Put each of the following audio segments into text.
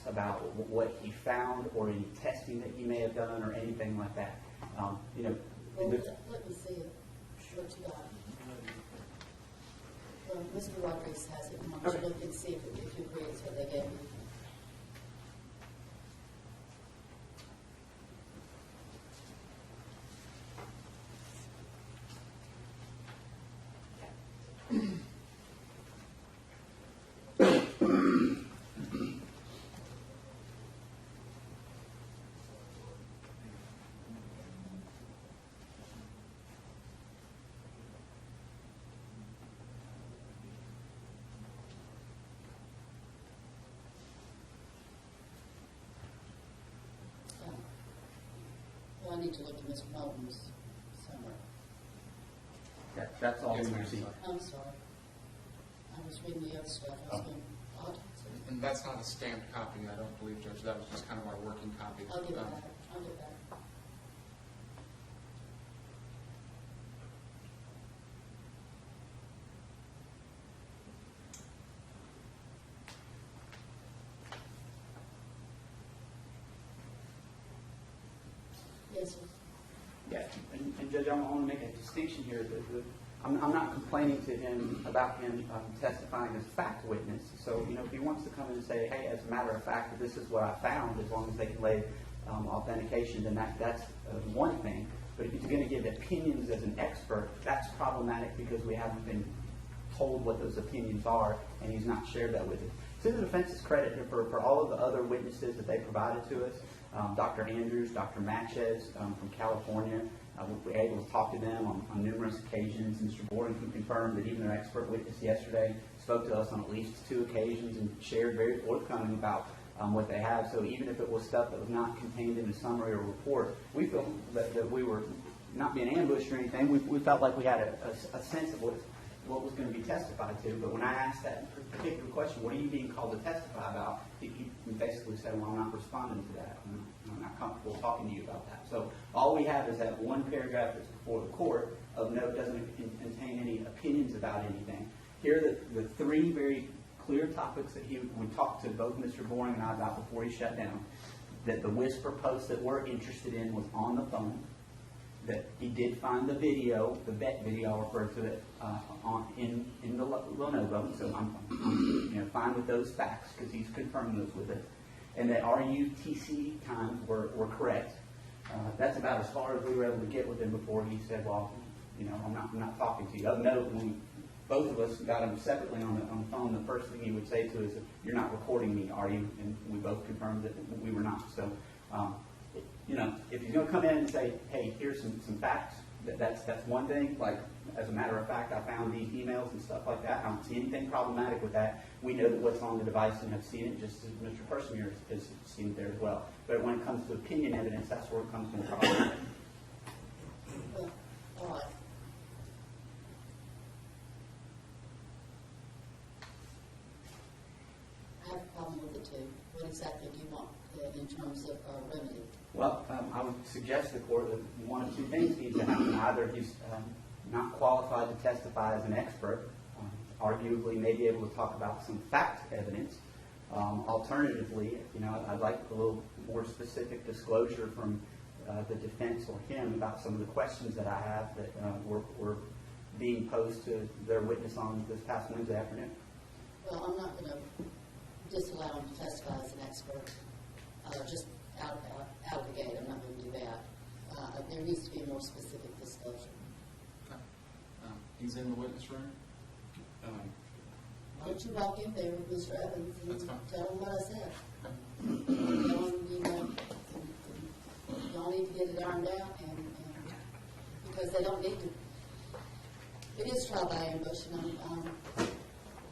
about what he found or any testing that he may have done or anything like that. You know, well, let me see it. What you got? Well, Mr. Rodriguez has it. Why don't you look and see if you agree it's what they gave you? I need to look at Mr. Moulton's somewhere. That's all we received. I'm sorry. I was reading the other stuff. I was going, and that's not a stamped copy, I don't believe, Judge. That was just kind of our working copy. I'll get it back. I'll get it back. Yes, sir. Yeah, and Judge, I want to make a distinction here. I'm not complaining to him about him testifying as a fact witness. So, you know, if he wants to come in and say, hey, as a matter of fact, this is what I found, as long as they can lay authentication, then that's one thing. But if he's going to give opinions as an expert, that's problematic because we haven't been told what those opinions are, and he's not shared that with us. To the defense's credit, for all of the other witnesses that they provided to us, Dr. Andrews, Dr. Matches from California, we were able to talk to them on numerous occasions. Mr. Boring can confirm that even their expert witness yesterday spoke to us on at least 2 occasions and shared very forthcoming about what they have. So even if it was stuff that was not contained in a summary or report, we feel that we were not being ambushed or anything. We felt like we had a sense of what was going to be testified to. But when I asked that particular question, what are you being called to testify about, he basically said, well, I'm not responding to that. I'm not comfortable talking to you about that. So all we have is that one paragraph that's before the court of note doesn't contain any opinions about anything. Here are the 3 very clear topics that we talked to both Mr. Boring and I about before he shut down. That the whisper post that we're interested in was on the phone. That he did find the video, the vet video, I'll refer to it, in the Lenovo. So I'm fine with those facts because he's confirmed those with us. And that RUTC times were correct. That's about as far as we were able to get with him before he said, well, I'm not talking to you. Of note, when both of us got him separately on the phone, the first thing he would say to us is, you're not recording me, are you? And we both confirmed that we were not. So, if he's going to come in and say, hey, here's some facts, that's one thing. Like, as a matter of fact, I found these emails and stuff like that. I don't see anything problematic with that. We know that what's on the device and have seen it, just as Mr. Persmier has seen it there as well. But when it comes to opinion evidence, that's where it comes to the problem. Well, all right. I have a problem with it too. What exactly do you want in terms of remedy? Well, I would suggest to the court that one of 2 things needs to happen. Either he's not qualified to testify as an expert, arguably may be able to talk about some fact evidence. Alternatively, I'd like a little more specific disclosure from the defense or him about some of the questions that I have that were being posed to their witness on this past Wednesday afternoon. Well, I'm not going to disallow him to testify as an expert. Just out of the gate, I'm not going to do that. There needs to be a more specific disclosure. Okay. He's in the witness room. Why don't you walk in there with Mr. Evans and tell him what I said? Okay. Tell him, y'all need to get it ironed out, and because they don't need to. It is trial by ambush, and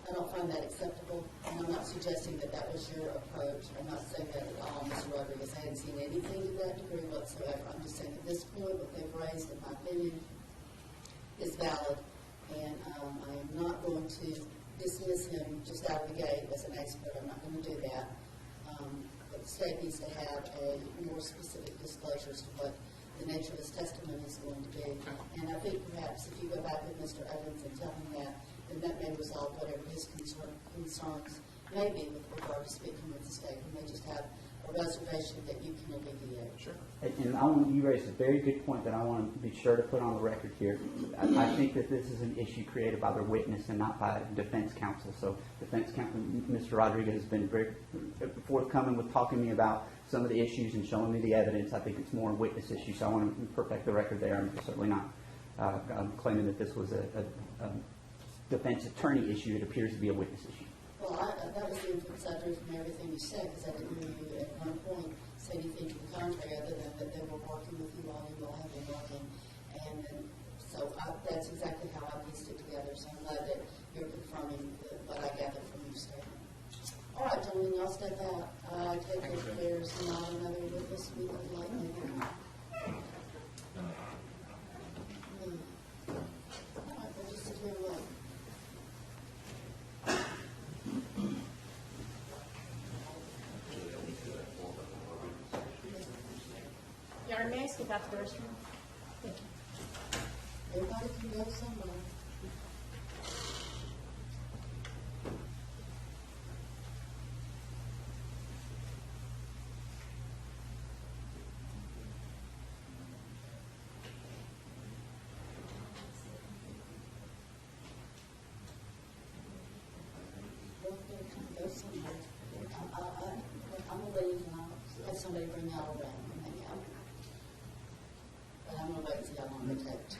I don't find that acceptable, and I'm not suggesting that was your approach. I'm not saying that at all, Mr. Rodriguez. I hadn't seen anything to that degree whatsoever. I'm just saying at this point, what they've raised, in my opinion, is valid, and I am not going to dismiss him just out of the gate as an expert. I'm not going to do that. But the state needs to have a more specific disclosure as to what the nature of his testimony is going to be. And I think perhaps if you go back with Mr. Evans and tell him that, then that may resolve whatever his concerns may be with regard to speaking with the state. He may just have reservation that you can alleviate. Sure. And I want, you raised a very good point that I want to be sure to put on the record here. I think that this is an issue created by the witness and not by defense counsel. So defense counsel, Mr. Rodriguez has been very forthcoming with talking to me about some of the issues and showing me the evidence. I think it's more a witness issue, so I want to perfect the record there. I'm certainly not claiming that this was a defense attorney issue. It appears to be a witness issue. Well, that was the inference I drew from everything you said, because I didn't hear you at one point say anything to the contrary, other than that they were working with you while you all have been working. And then, so that's exactly how I pieced it together. So I'm glad that you're confirming what I gathered from your statement. All right, gentlemen, y'all step out. I take it there's not another witness we would like maybe. All right, we'll just sit here and wait. Yard, may I skip out to the restroom? Thank you. Everybody can go somewhere. Go somewhere. I'm gonna leave and I'll have somebody bring y'all around and hang out. But I'm gonna wait and see how long they take too.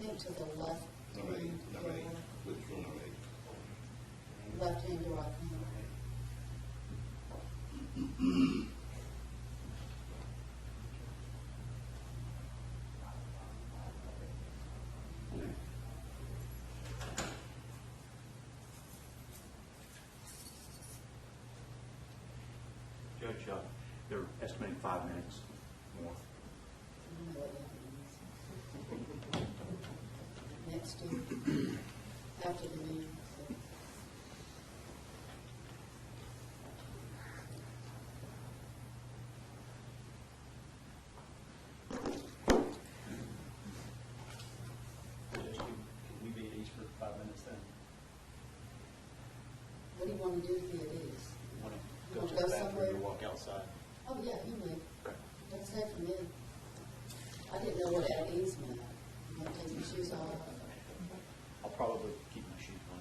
think to the left. Number 8, which room number 8? Left hand door, I think. Judge, they're estimating 5 minutes more. I don't know what that means. Next year, after the meeting. So. Judge, can we be at ease for 5 minutes then? What do you want to do to be at ease? Want You to go want to to the go bathroom somewhere? or walk outside? Oh, yeah, you may. Okay. Don't say for me. I didn't know what at ease meant. You want to take your shoes off? I'll probably keep my shoes on.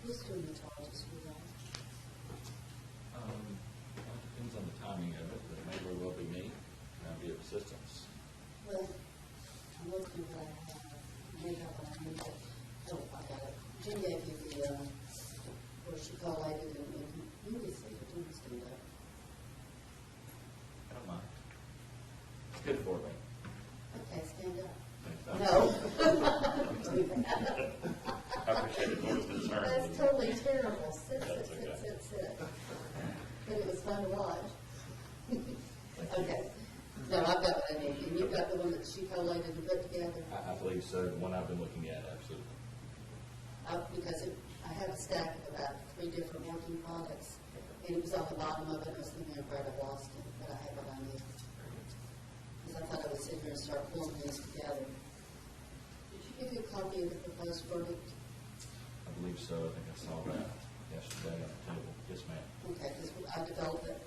Who's doing the charges for that? Well, it depends on the timing of it, but it may very well be me, and I'll be of assistance. Well, I'm looking at what I have, maybe what I need to, oh, I got it. Jim gave you the, where she collated and you can see it, you can stand up. I don't mind. It's good for me. Okay, stand up. Thanks. No. I appreciate it more than concern. That's totally terrible. Sit, sit, That's sit, okay. sit, sit. But it was fun to watch. Okay. No, I've got what I need. And you've got the one that she collated and put together? I believe so, the one I've been looking at, absolutely. Because I have a stack of about 3 different working products. And it was on the bottom of it. I was thinking I've read I lost it, but I have what I need. Because I thought I would sit here and start pulling these together. Did you give you a copy of the proposed verdict? I believe so, I think I saw that yesterday on the table. Yes, ma'am. Okay, because I developed that,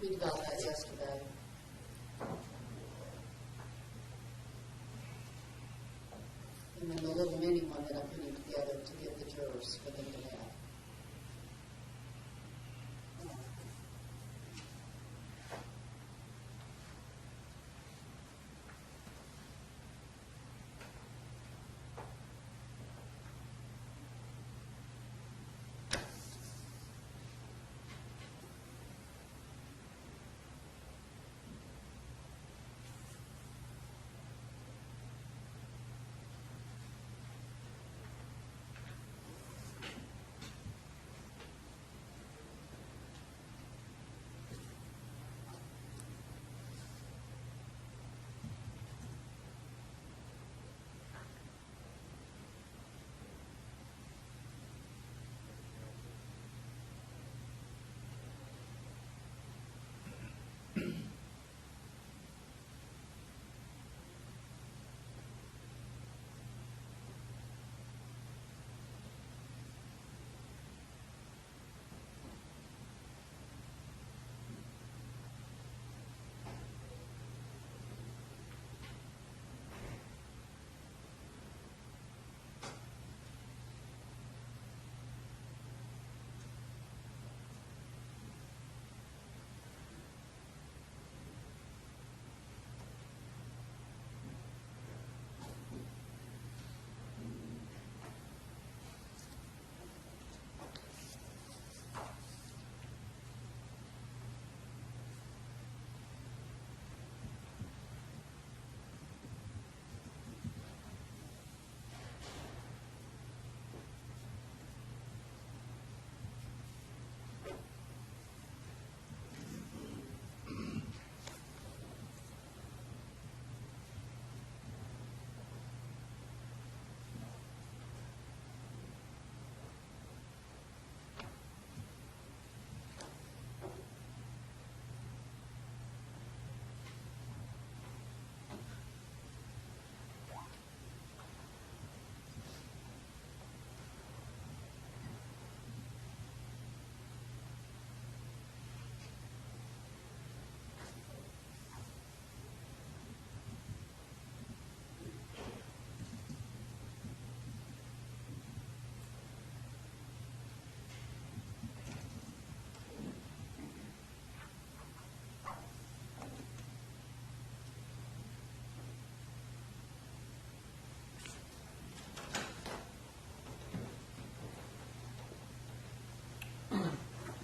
we developed that yesterday. And then the little mini one that I'm putting together to give the jurors for them to have.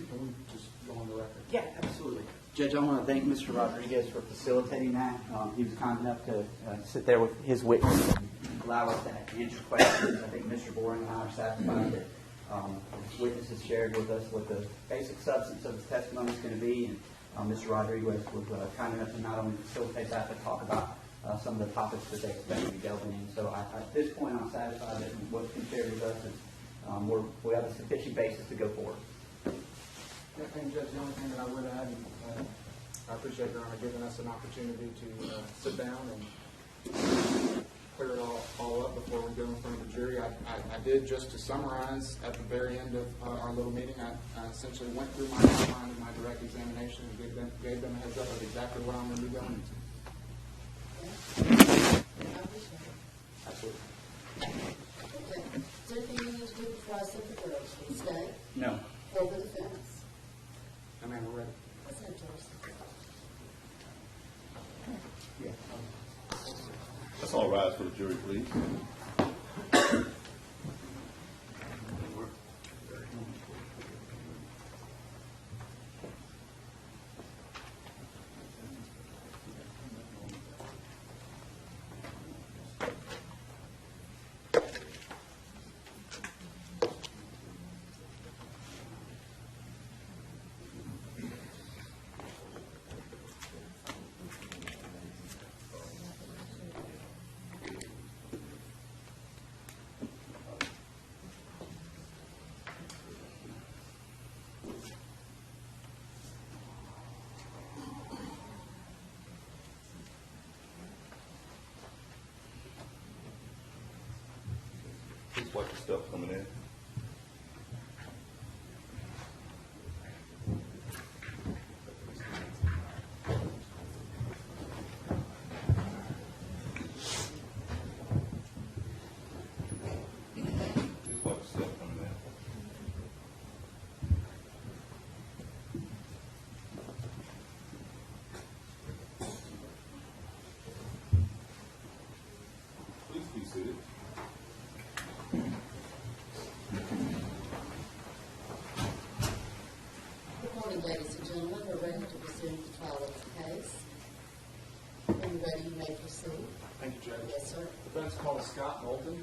Can we just go on the record? Yeah, absolutely. Judge, I want to thank Mr. Rodriguez for facilitating that. He was kind enough to sit there with his witness and allow us to answer questions. I think Mr. Boring and I are satisfied that his witness has shared with us what the basic substance of his testimony is going to be. And Mr. Rodriguez was kind enough to not only facilitate that, but talk about some of the topics that they expect to be delving in. So at this point, I'm satisfied that what's been shared with us is we have a sufficient basis to go forward. And Judge, the only thing that I would add, I appreciate Your Honor giving us an opportunity to sit down and clear it all up before we go in front of the jury. I did, just to summarize, at the very end of our little meeting, I essentially went through my outline and my direct examination and gave them a heads up of exactly what I'm going to be going into. I appreciate it. Absolutely. Okay. Is there anything you need to do before I send the girls? Will you stay? No. For the defense? I mean, we're ready. Let's have Doris. Yeah. Let's all rise for the jury, please. Please watch your stuff coming in. Please watch your stuff coming in. Please be seated. Good morning, ladies and gentlemen. We're ready to resume the trial of the case. When you're ready, you may proceed. Thank you, Judge. Yes, sir. Defense called Scott Moulton.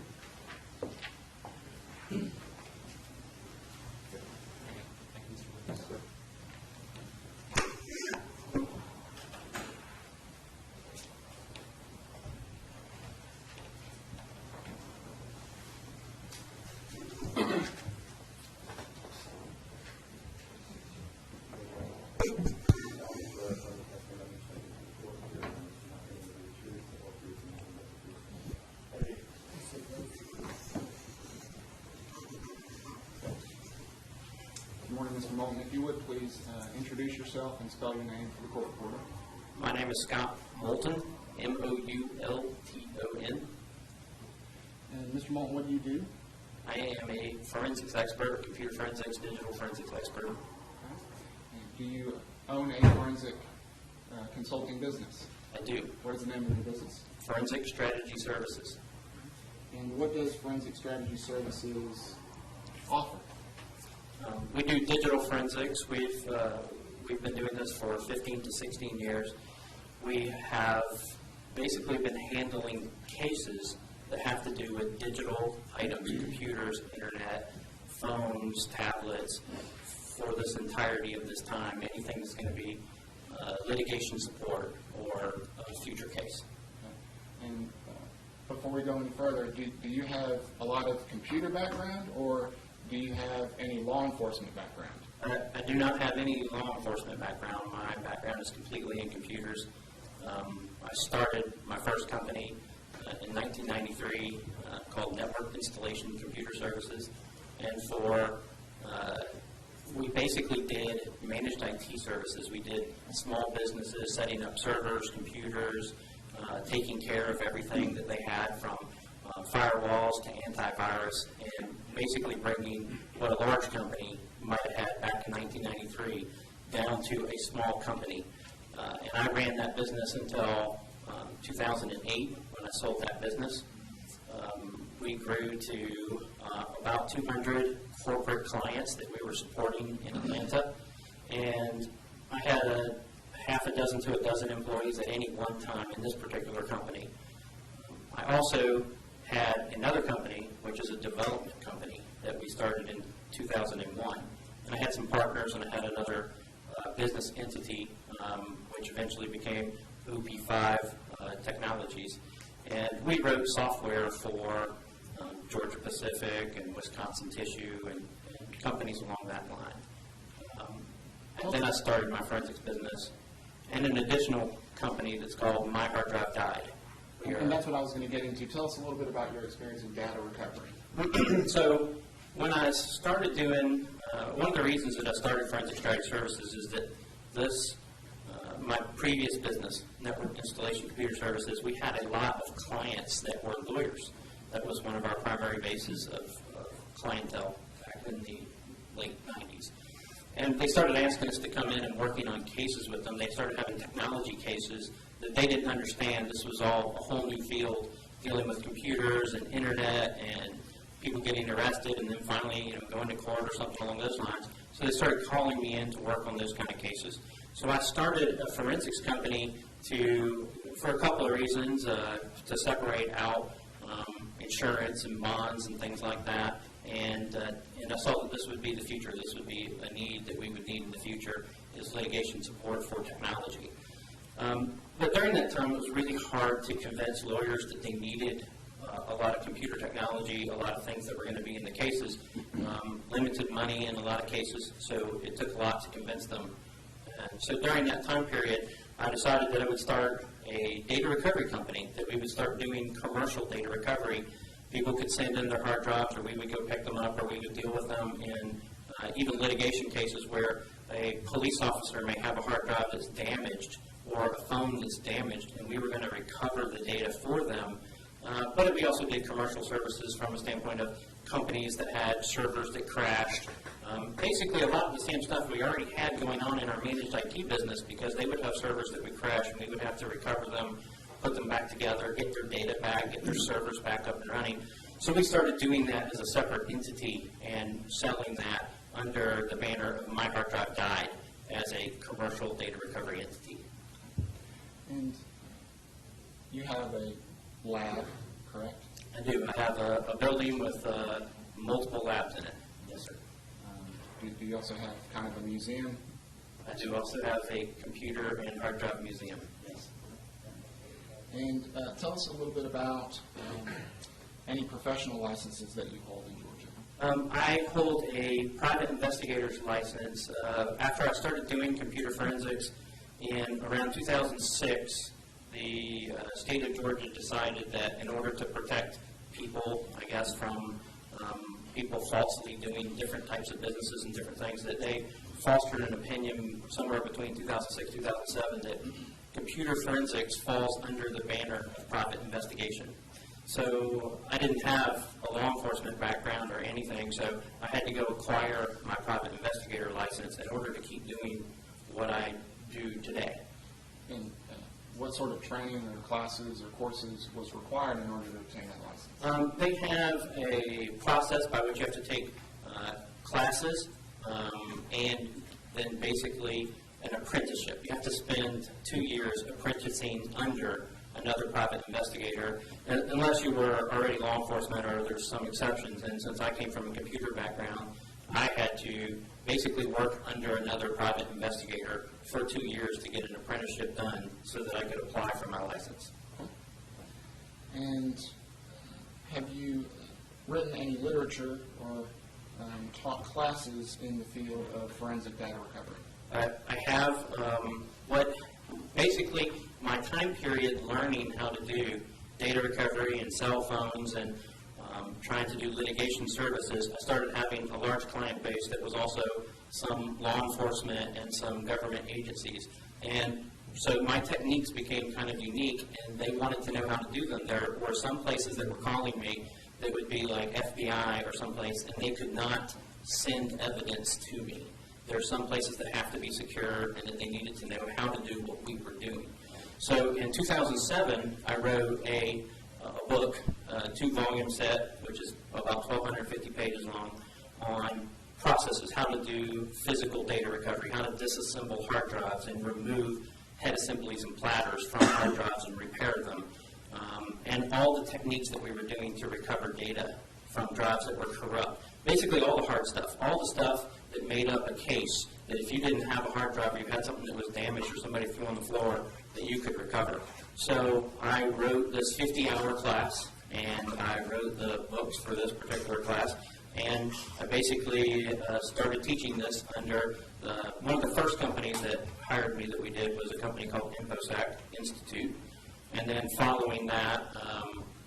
Good morning, Mr. Moulton. If you would, please introduce yourself and spell your name for the court reporter. My name is Scott Moulton, M-O-U-L-T-O-N. And Mr. Moulton, what do you do? I am a forensics expert, computer forensics, digital forensics expert. Okay. And do you own a forensic consulting business? I do What is the name of your business? forensic strategy services. And what does Forensic Strategy Services offer? We do digital forensics. We've been doing this for 15 to 16 years. We have basically been handling cases that have to do with digital items, computers, internet, phones, tablets, for this entirety of this time. Anything that's going to be litigation support or a future case. And before we go any further, do you have a lot of computer background, or do you have any law enforcement background? I do not have any law enforcement background. My background is completely in computers. I started my first company in 1993 called Network Installation Computer Services, and we basically did managed IT services. We did small businesses, setting up servers, computers, taking care of everything that they had from firewalls to antivirus, and basically bringing what a large company might have had back in 1993 down to a small company. And I ran that business until 2008 when I sold that business. We grew to about 200 corporate clients that we were supporting in Atlanta, and I had a half a dozen to a dozen employees at any one time in this particular company. I also had another company, which is a development company that we started in 2001. And I had some partners, and I had another business entity, which eventually became OP5 Technologies. And we wrote software for Georgia Pacific and Wisconsin Tissue and companies along that line. And then I started my forensics business and an additional company that's called My Hard Drive Died. And that's what I was going to get into. Tell us a little bit about your experience in data recovery. So when I started doing, one of the reasons that I started Forensic Strategy Services is that my previous business, Network Installation Computer Services, we had a lot of clients that were lawyers. That was one of our primary bases of clientele back in the late 90s. And they started asking us to come in and working on cases with them. They started having technology cases that they didn't understand. This was all a whole new field, dealing with computers and internet and people getting arrested and then finally, going to court or something along those lines. So they started calling me in to work on those kind of cases. So I started a forensics company for a couple of reasons, to separate out insurance and bonds and things like that. And I saw that this would be the future. This would be a need that we would need in the future, is litigation support for technology. But during that time, it was really hard to convince lawyers that they needed a lot of computer technology, a lot of things that were going to be in the cases, limited money in a lot of cases, so it took a lot to convince them. And so during that time period, I decided that I would start a data recovery company, that we would start doing commercial data recovery. People could send in their hard drives, or we would go pick them up, or we would deal with them in even litigation cases where a police officer may have a hard drive that's damaged or a phone that's damaged, and we were going to recover the data for them. But we also did commercial services from a standpoint of companies that had servers that crashed. Basically, a lot of the same stuff we already had going on in our managed IT business, because they would have servers that would crash, and we would have to recover them, put them back together, get their data back, get their servers back up and running. So we started doing that as a separate entity and selling that under the banner of My Hard Drive Died as a commercial data recovery entity. And you have a lab, correct? I do. I have a building with multiple labs in it. Yes, sir. Do you also have kind of a museum? I do also have a computer and hard drive museum. Yes. And tell us a little bit about any professional licenses that you hold in Georgia. I hold a private investigator's license. After I started doing computer forensics in around 2006, the state of Georgia decided that in order to protect people, I guess, from people falsely doing different types of businesses and different things, that they fostered an opinion somewhere between 2006 and 2007 that computer forensics falls under the banner of private investigation. So I didn't have a law enforcement background or anything, so I had to go acquire my private investigator license in order to keep doing what I do today. And what sort of training or classes or courses was required in order to obtain that license? They have a process by which you have to take classes and then basically an apprenticeship. You have to spend 2 years apprenticing under another private investigator, unless you were already law enforcement or there's some exceptions. And since I came from a computer background, I had to basically work under another private investigator for 2 years to get an apprenticeship done so that I could apply for my license. And have you written any literature or taught classes in the field of forensic data recovery? I have basically my time period learning how to do data recovery and cell phones and trying to do litigation services. I started having a large client base that was also some law enforcement and some government agencies. And so my techniques became kind of unique, and they wanted to know how to do them. There were some places that were calling me that would be like FBI or someplace, and they could not send evidence to me. There are some places that have to be secure, and that they needed to know how to do what we were doing. So in 2007, I wrote a book, a 2-volume set, which is about 1,250 pages long, on processes, how to do physical data recovery, how to disassemble hard drives and remove head assemblies and platters from hard drives and repair them, and all the techniques that we were doing to recover data from drives that were corrupt. Basically all the hard stuff, all the stuff that made up a case that if you didn't have a hard drive or you had something that was damaged or somebody threw on the floor, that you could recover. So I wrote this 50-hour class, and I wrote the books for this particular class, and I basically started teaching this under one of the first companies that hired me that we did was a company called InfoSec Institute. And then following that,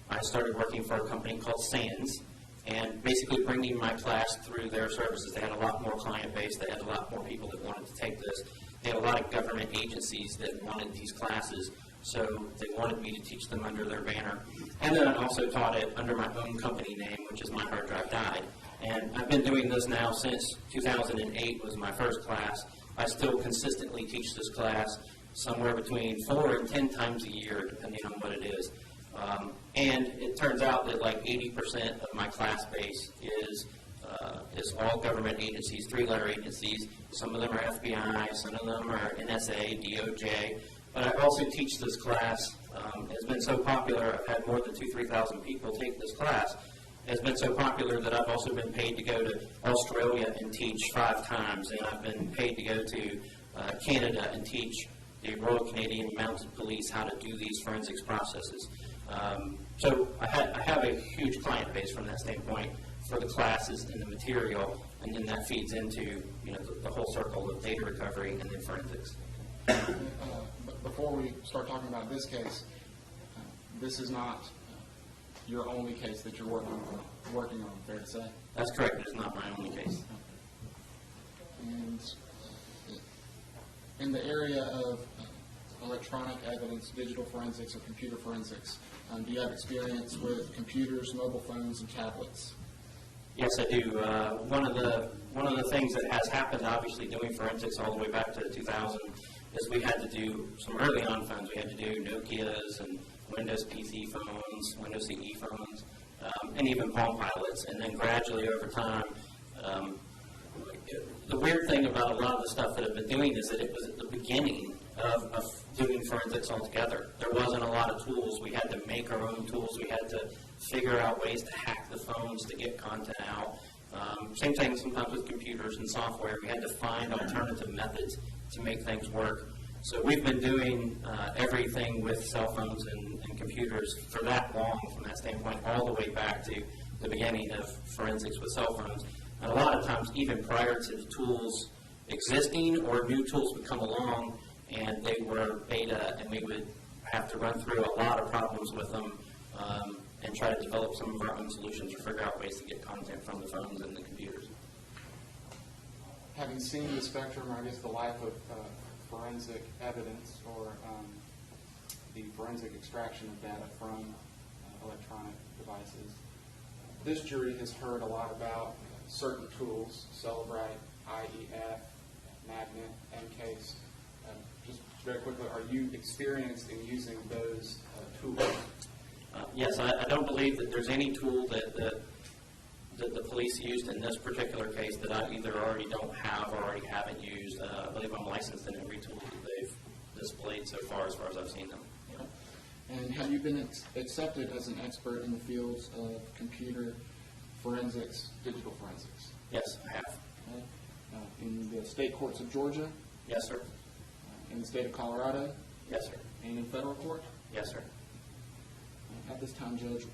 I started working for a company called SANS, and basically bringing my class through their services. They had a lot more client base. They had a lot more people that wanted to take this. They had a lot of government agencies that wanted these classes. So they wanted me to teach them under their banner. And then I also taught it under my own company name, which is My Hard Drive Died. And I've been doing this now since 2008 was my first class. I still consistently teach this class somewhere between 4 and 10 times a year, depending on what it is. And it turns out that like 80% of my class base is all government agencies, 3-letter agencies. Some of them are FBI, some of them are NSA, DOJ. But I also teach this class. It's been so popular, I've had more than 2,000-3,000 people take this class. It's been so popular that I've also been paid to go to Australia and teach 5 times, and I've been paid to go to Canada and teach the Royal Canadian Mounted Police how to do these forensics processes. So I have a huge client base from that standpoint for the classes and the material, and then that feeds into the whole circle of data recovery and then forensics. Before we start talking about this case, this is not your only case that you're working on, fair to say? That's correct. It's not my only case. And in the area of electronic evidence, digital forensics, or computer forensics, do you have experience with computers, mobile phones, and tablets? Yes, I do. One of the things that has happened, obviously, doing forensics all the way back to 2000, is we had to do some early on phones. We had to do Nokias and Windows PC phones, Windows CE phones, and even Palm Pilots. And then gradually over time, the weird thing about a lot of the stuff that I've been doing is that it was at the beginning of doing forensics altogether. There wasn't a lot of tools. We had to make our own tools. We had to figure out ways to hack the phones to get content out. Same thing sometimes with computers and software. We had to find alternative methods to make things work. So we've been doing everything with cell phones and computers for that long from that standpoint, all the way back to the beginning of forensics with cell phones. And a lot of times, even prior to the tools existing, or new tools would come along and they were beta, and we would have to run through a lot of problems with them and try to develop some of our own solutions or figure out ways to get content from the phones and the computers. Having seen the spectrum, or I guess the life of forensic evidence, or the forensic extraction of data from electronic devices, this jury has heard a lot about certain tools, Celebrite, IEF, Magnet, Encase. Just very quickly, are you experienced in using those tools? Yes, I don't believe that there's any tool that the police used in this particular case that I either already don't have or already haven't used. I believe I'm licensed in every tool that they've displayed so far as I've seen them. And have you been accepted as an expert in the fields of computer forensics, digital forensics? Yes, I have. Okay. In the state courts of Georgia? Yes, sir. In the state of Colorado? Yes, sir. And in federal court? Yes, sir. At this time, Judge,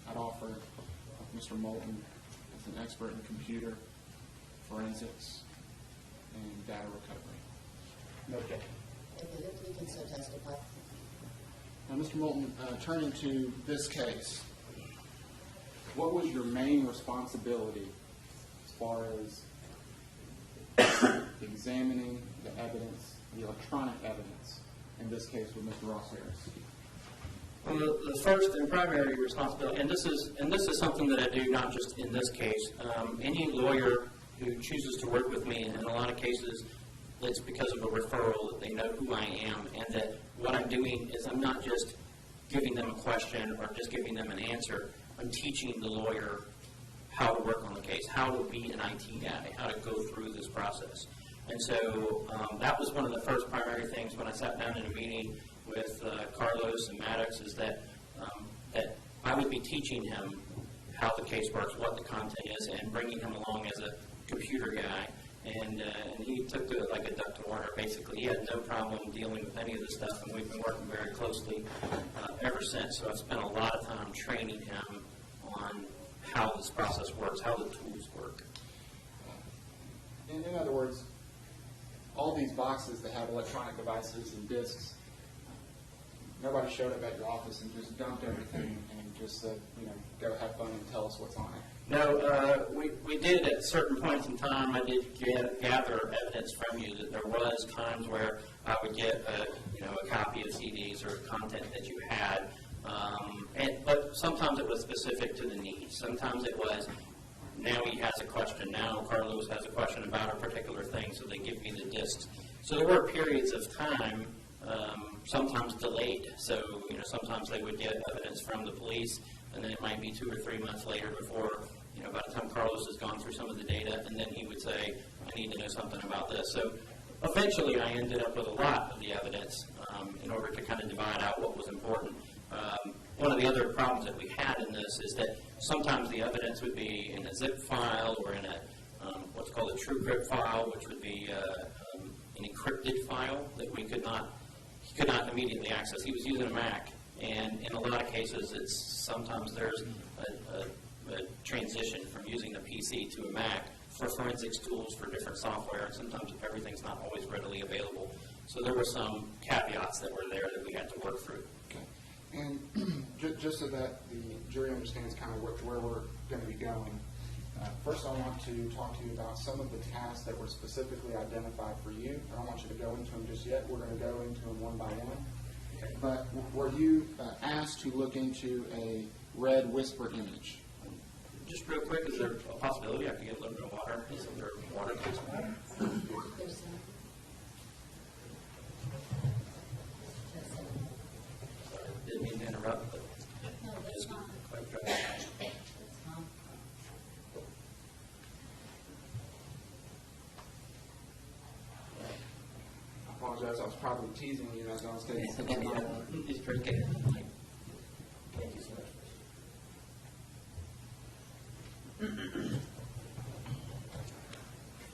I'd offer Mr. Moulton as an expert in computer forensics and data recovery. Okay. If you can so testify. Now, Mr. Moulton, turning to this case, what was your main responsibility as far as examining the evidence, the electronic evidence, in this case with Mr. Ross Harris? Well, the first and primary responsibility, and this is something that I do not just in this case. Any lawyer who chooses to work with me, in a lot of cases, it's because of a referral that they know who I am, and that what I'm doing is I'm not just giving them a question or just giving them an answer. I'm teaching the lawyer how to work on the case, how to be an IT guy, how to go through this process. And so that was one of the first primary things when I sat down in a meeting with Carlos and Maddox, is that I would be teaching him how the case works, what the content is, and bringing him along as a computer guy. And he took to it like a duck to water, basically. He had no problem dealing with any of this stuff, and we've been working very closely ever since. So I've spent a lot of time training him on how this process works, how the tools work. In other words, all these boxes that have electronic devices and disks, nobody showed up at your office and just dumped everything and just said, go have fun and tell us what's on it. No, we did at certain points in time. I did gather evidence from you that there was times where I would get a copy of CDs or content that you had, but sometimes it was specific to the needs. Sometimes it was, now he has a question, now Carlos has a question about a particular thing, so they give me the discs. So there were periods of time, sometimes delayed. So, sometimes they would get evidence from the police, and then it might be 2 or 3 months later before, by the time Carlos has gone through some of the data, and then he would say, I need to know something about this. So eventually I ended up with a lot of the evidence in order to kind of divide out what was important. One of the other problems that we had in this is that sometimes the evidence would be in a zip file or in a what's called a TrueCrypt file, which would be an encrypted file that he could not immediately access. He was using a Mac, and in a lot of cases, sometimes there's a transition from using a PC to a Mac for forensics tools for different software, and sometimes everything's not always readily available. So there were some caveats that were there that we had to work through. Okay. And just so that the jury understands kind of where we're going to be going, first I want to talk to you about some of the tasks that were specifically identified for you. I don't want you to go into them just yet. We're going to go into them one by one. Okay. But were you asked to look into a red whisper image? Just real quick, is there a possibility I could get a little bit of water? Is there water, please? There's some. Didn't mean to interrupt, but No, that's fine. quite good. That's fine. I apologize. I was probably teasing you as I was taking He's drinking. Thank you so much. If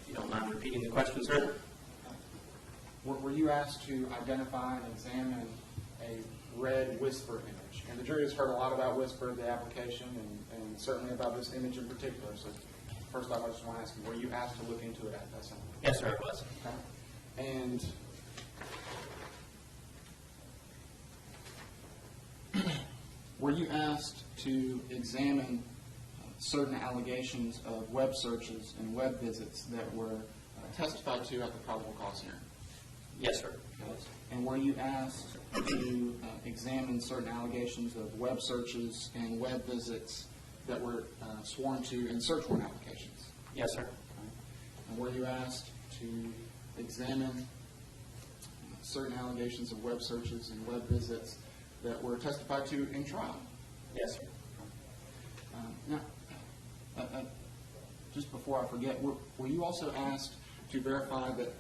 you don't mind repeating the question, sir? Were you asked to identify and examine a red whisper image? And the jury has heard a lot about whisper, the application, and certainly about this image in particular. So first off, I just want to ask you, were you asked to look into it at that time? Yes, sir, it was. Okay. And were you asked to examine certain allegations of web searches and web visits that were testified to at the probable cause hearing? Yes, sir. And were you asked to examine certain allegations of web searches and web visits that were sworn to in search warrant applications? Yes, sir. And were you asked to examine certain allegations of web searches and web visits that were testified to in trial? Yes, sir. Now, just before I forget, were you also asked to verify that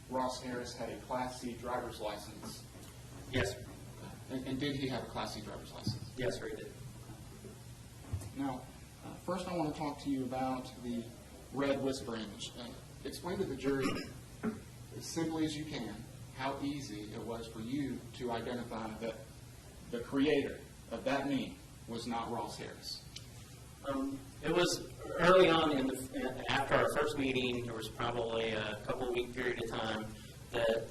Ross Harris had a Class C driver's license? Yes, sir. And did he have a Class C driver's license? Yes, sir, he did. Now, first I want to talk to you about the red whisper image. Explain to the jury, as simply as you can, how easy it was for you to identify that the creator of that meme was not Ross Harris. It was early on after our first meeting. There was probably a couple-week period of time that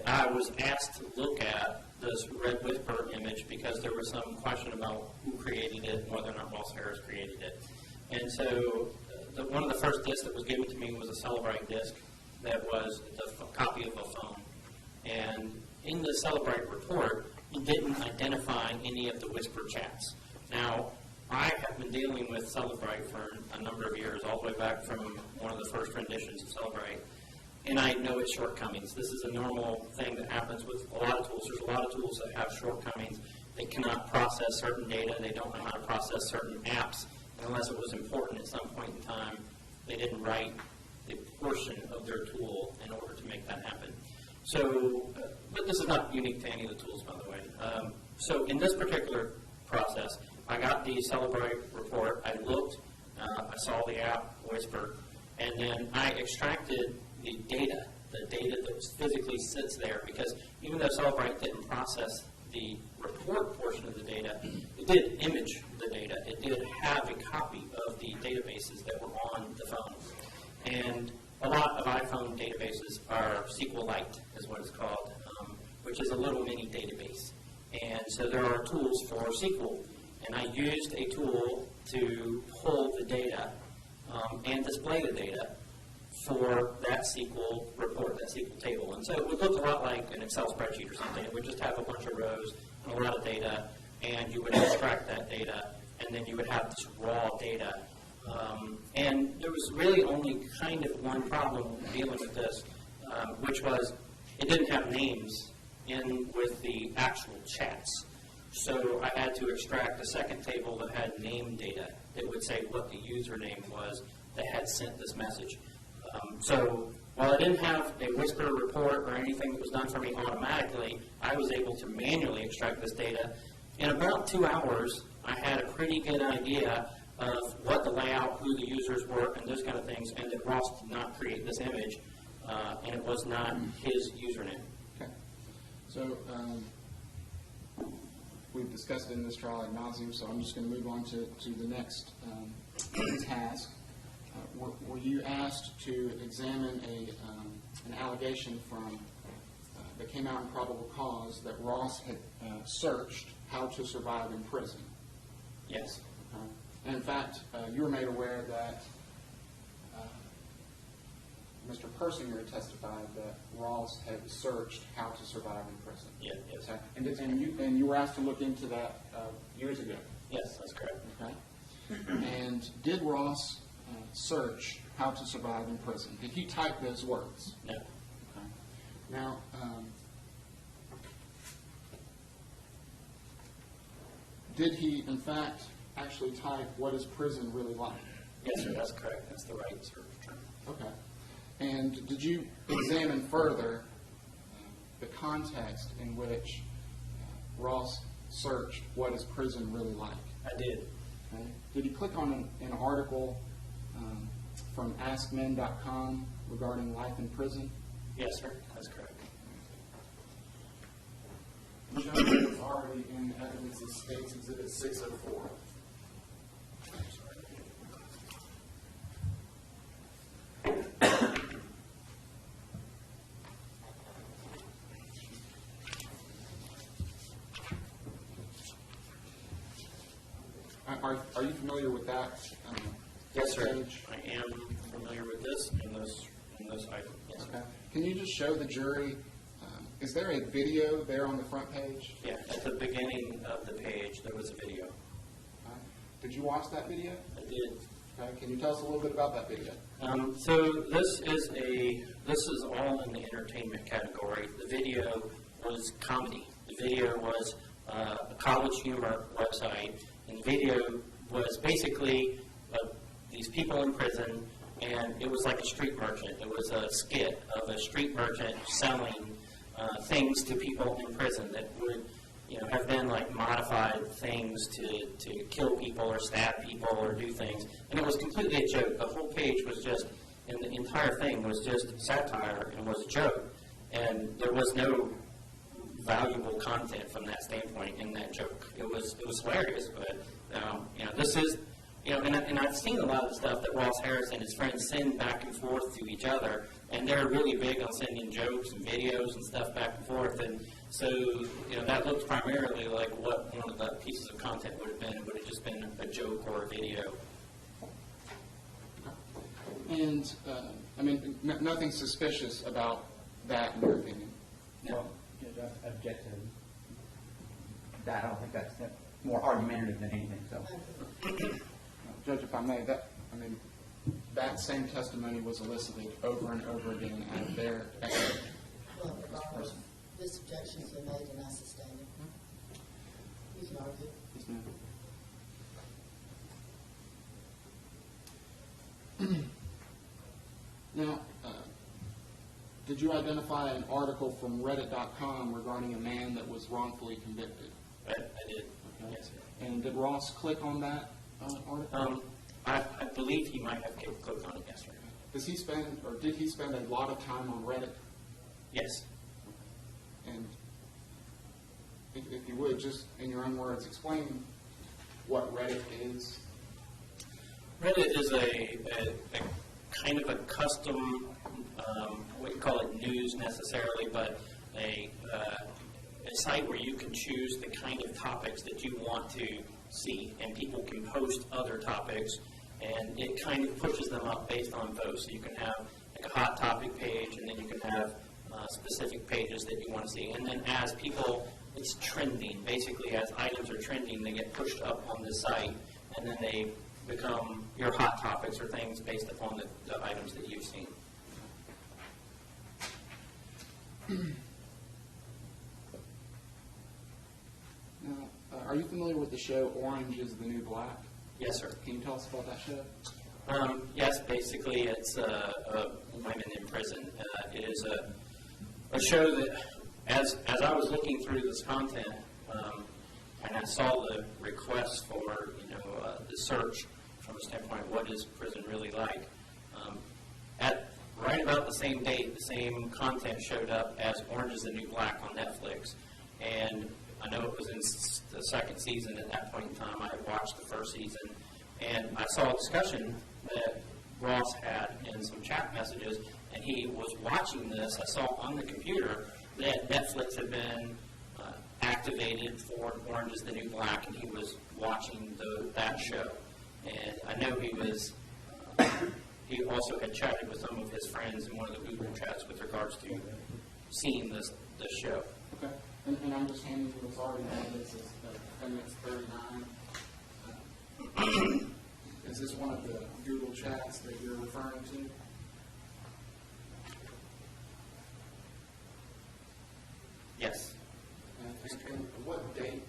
I was asked to look at this red whisper image because there was some question about who created it and whether or not Ross Harris created it. And so one of the first discs that was given to me was a Celebrite disc that was a copy of a phone. And in the Celebrite report, it didn't identify any of the whisper chats. Now, I have been dealing with Celebrite for a number of years, all the way back from one of the first renditions of Celebrite, and I know its shortcomings. This is a normal thing that happens with a lot of tools. There's a lot of tools that have shortcomings. They cannot process certain data. They don't know how to process certain apps. Unless it was important at some point in time, they didn't write the portion of their tool in order to make that happen. So, but this is not unique to any of the tools, by the way. So in this particular process, I got the Celebrite report, I looked, I saw the app Whisper, and then I extracted the data that physically sits there, because even though Celebrite didn't process the report portion of the data, it did image the data. It did have a copy of the databases that were on the phone. And a lot of iPhone databases are SQLite, is what it's called. which is a little mini database. And so there are tools for SQL. And I used a tool to pull the data and display the data for that SQL report, that SQL table. And so it would look a lot like an Excel spreadsheet or something. It would just have a bunch of rows and a lot of data, and you would extract that data, and then you would have this raw data. And there was really only kind of one problem dealing with this, which was it didn't have names in with the actual chats. So I had to extract a second table that had name data that would say what the username was that had sent this message. So while I didn't have a Whisper report or anything that was done for me automatically, I was able to manually extract this data. In about 2 hours, I had a pretty good idea of what the layout, who the users were, and those kind of things, and that Ross did not create this image, and it was not his username. Okay. So we've discussed it in this trial ad nauseum, so I'm just going to move on to the next task. Were you asked to examine an allegation from that came out in probable cause that Ross had searched how to survive in prison? Yes. Okay. And in fact, you were made aware that Mr. Persinger had testified that Ross had searched how to survive in prison. Yes. Okay. And you were asked to look into that years ago. Yes, that's correct. Okay. And did Ross search how to survive in prison? Did he type those words? No. Okay. Now, did he, in fact, actually type what is prison really like? Yes, sir, that's correct. That's the right search term. Okay. And did you examine further the context in which Ross searched what is prison really like? I did. Okay. Did he click on an article from AskMen.com regarding life in prison? Yes, sir, that's correct. John, it was already in evidence of States Exhibit 604. Are you familiar with that? Yes, sir. page? I am familiar with this and those items. Yes, sir. Okay. Can you just show the jury, is there a video there on the front page? Yeah, at the beginning of the page, there was a video. Did you watch that video? I did. Okay. Can you tell us a little bit about that video? So this is all in the entertainment category. The video was comedy. The video was a college humor website, and the video was basically these people in prison, and it was like a street merchant. It was a skit of a street merchant selling things to people in prison that would, have been like modified things to kill people or stab people or do things. And it was completely a joke. The whole page was just, and the entire thing was just satire and was a joke. And there was no valuable content from that standpoint in that joke. It was hilarious, but this is, and I've seen a lot of the stuff that Ross Harris and his friends send back and forth to each other, and they're really big on sending jokes and videos and stuff back and forth, and so, that looks primarily like what one of the pieces of content would have been. It would have just been a joke or a video. And, nothing suspicious about that in your opinion? Well, Judge, I object to that. I don't think that's more argumentative than anything, so. Judge, if I may, that same testimony was elicited over and over again at their expert. Well, regardless, this objection's been made and I sustain it. You can argue. Yes, ma'am. Now, did you identify an article from Reddit.com regarding a man that was wrongfully convicted? I did. Okay. Yes, sir. And did Ross click on that article? I believe he might have clicked on it yesterday. Did he spend a lot of time on Reddit? Yes. And if you would, just in your own words, explain what Reddit is. Reddit is a kind of a custom, I wouldn't call it news necessarily, but a site where you can choose the kind of topics that you want to see, and people can post other topics, and it kind of pushes them up based on votes. So you can have like a hot topic page, and then you can have specific pages that you want to see. And then as people, it's trending. Basically, as items are trending, they get pushed up on the site, and then they become your hot topics or things based upon the items that you've seen. Now, are you familiar with the show Orange is the New Black? Yes, sir. Can you tell us about that show? Yes, basically it's women in prison. It is a show that, as I was looking through this content, and I saw the request for the search from a standpoint, what is prison really like? At right about the same date, the same content showed up as Orange is the New Black on Netflix, and I know it was in the second season at that point in time. I had watched the first season, and I saw a discussion that Ross had in some chat messages, and he was watching this. I saw on the computer that Netflix had been activated for Orange is the New Black, and he was watching that show. And I know he was, he also had chatted with some of his friends in one of the Google chats with regards to seeing this show. Okay. And I'm just handing you what's already on this is appendix 39. Is this one of the Google chats that you're referring to? Yes. And what date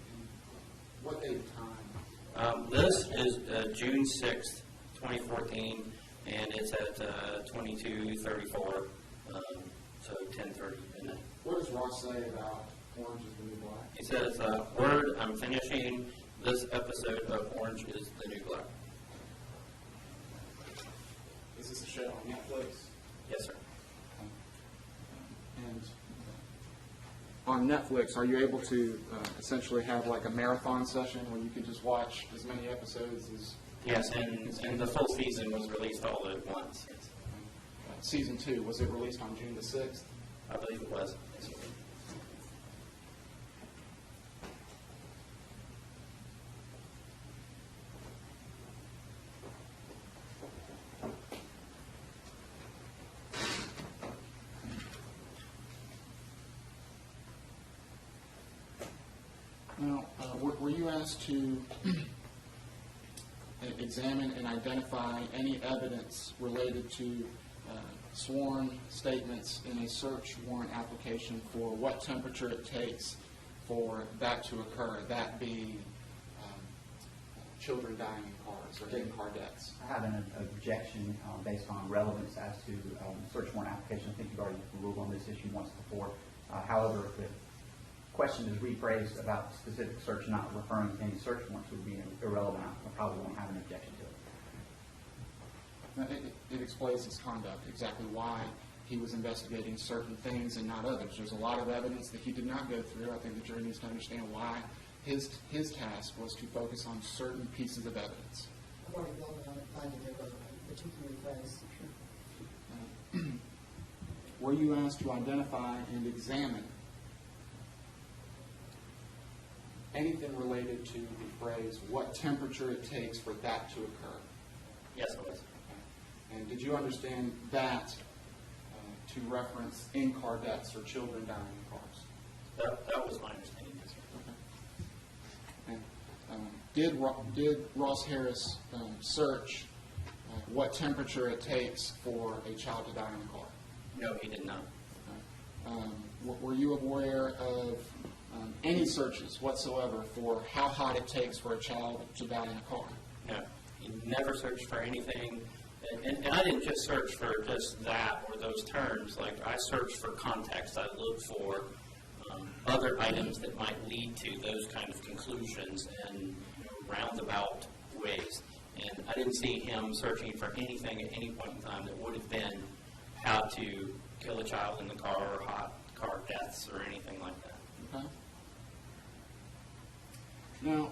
and time? This is June 6th, 2014, and it's at 22:34, so 10:30 midnight. What does Ross say about Orange is the New Black? He says, word, I'm finishing this episode of Orange is the New Black. Is this a show on Netflix? Yes, sir. And on Netflix, are you able to essentially have like a marathon session where you can just watch as many episodes as... Yes, and the full season was released all at once. Yes. Season 2, was it released on June the 6th? I believe it was. Yes, sir. Now, were you asked to examine and identify any evidence related to sworn statements in a search warrant application for what temperature it takes for that to occur, that be children dying in cars or getting car deaths? I have an objection based on relevance as to search warrant application. I think you've already ruled on this issue once before. However, if the question is rephrased about specific search, not referring to any search warrants, would be irrelevant. I probably won't have an objection to it. It explains his conduct, exactly why he was investigating certain things and not others. There's a lot of evidence that he did not go through. I think the jury needs to understand why his task was to focus on certain pieces of evidence. I've already voted on it, finding it relevant, but you can rephrase. Were you asked to identify and examine anything related to the phrase, what temperature it takes for that to occur? Yes, I was. And did you understand that to reference in-car deaths or children dying in cars? That was my understanding, yes, sir. Okay. And did Ross Harris search what temperature it takes for a child to die in a car? No, he did not. Were you aware of any searches whatsoever for how hot it takes for a child to die in a car? No, he never searched for anything. And I didn't just search for just that or those terms. Like, I searched for context. I looked for other items that might lead to those kind of conclusions in roundabout ways. And I didn't see him searching for anything at any point in time that would have been how to kill a child in the car or hot car deaths or anything like that. Okay. Now,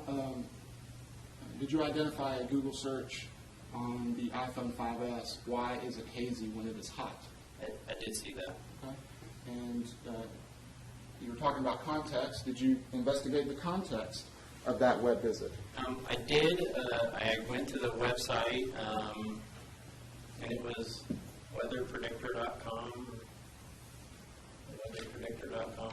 did you identify a Google search on the iPhone 5S, why is it hazy when it is hot? I did see that. Okay. And you were talking about context. Did you investigate the context of that web visit? I did. I went to the website, and it was weatherpredictor.com. Weatherpredictor.com.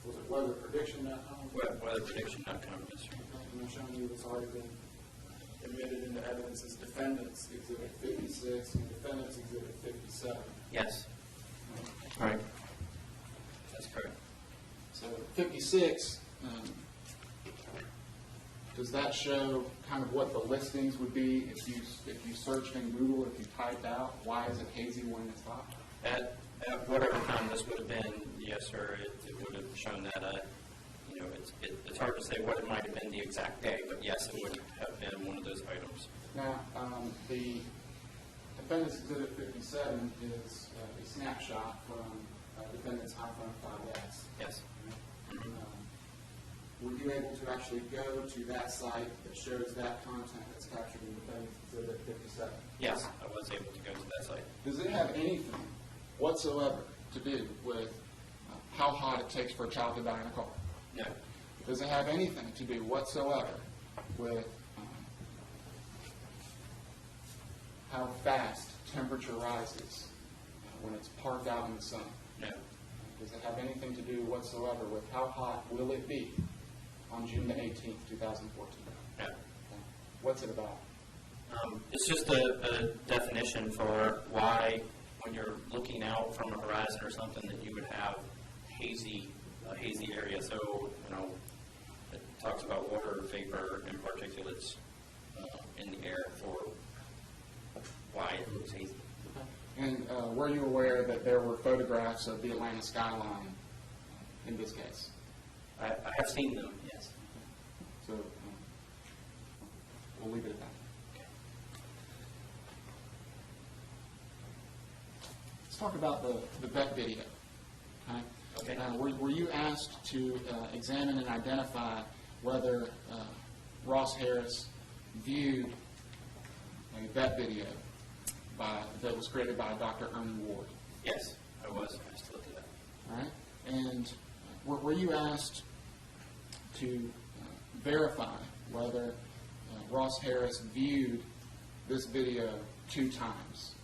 Was it weatherprediction.com? Weatherprediction.com, yes, sir. And I'm showing you it's already been admitted into evidence as Defendants Exhibit 56 and Defendants Exhibit 57. Yes. Right. That's correct. So 56, does that show kind of what the listings would be if you searched in Google, if you typed out, why is it hazy when it's hot? At whatever time this would have been, yes, sir, it would have shown that, it's hard to say what it might have been the exact day, but yes, it would have been one of those items. Now, the Defendants Exhibit 57 is a snapshot from Defendant's iPhone 5S. Yes. Were you able to actually go to that site that shows that content that's captured in Defendants Exhibit 57? Yes, I was able to go to that site. Does it have anything whatsoever to do with how hot it takes for a child to die in a car? No. Does it have anything to do whatsoever with how fast temperature rises when it's parked out in the sun? No. Does it have anything to do whatsoever with how hot will it be on June the 18th, 2014? No. What's it about? It's just a definition for why, when you're looking out from a horizon or something, that you would have a hazy area. So, it talks about water vapor and particulates in the air for why it looks hazy. And were you aware that there were photographs of the Atlanta skyline in this case? I have seen them, yes. So we'll leave it at that. Let's talk about the vet video. Okay. Okay. Were you asked to examine and identify whether Ross Harris viewed a vet video that was created by Dr. Ernie Ward? Yes, I was asked to look at that. All right. And were you asked to verify whether Ross Harris viewed this video 2 times?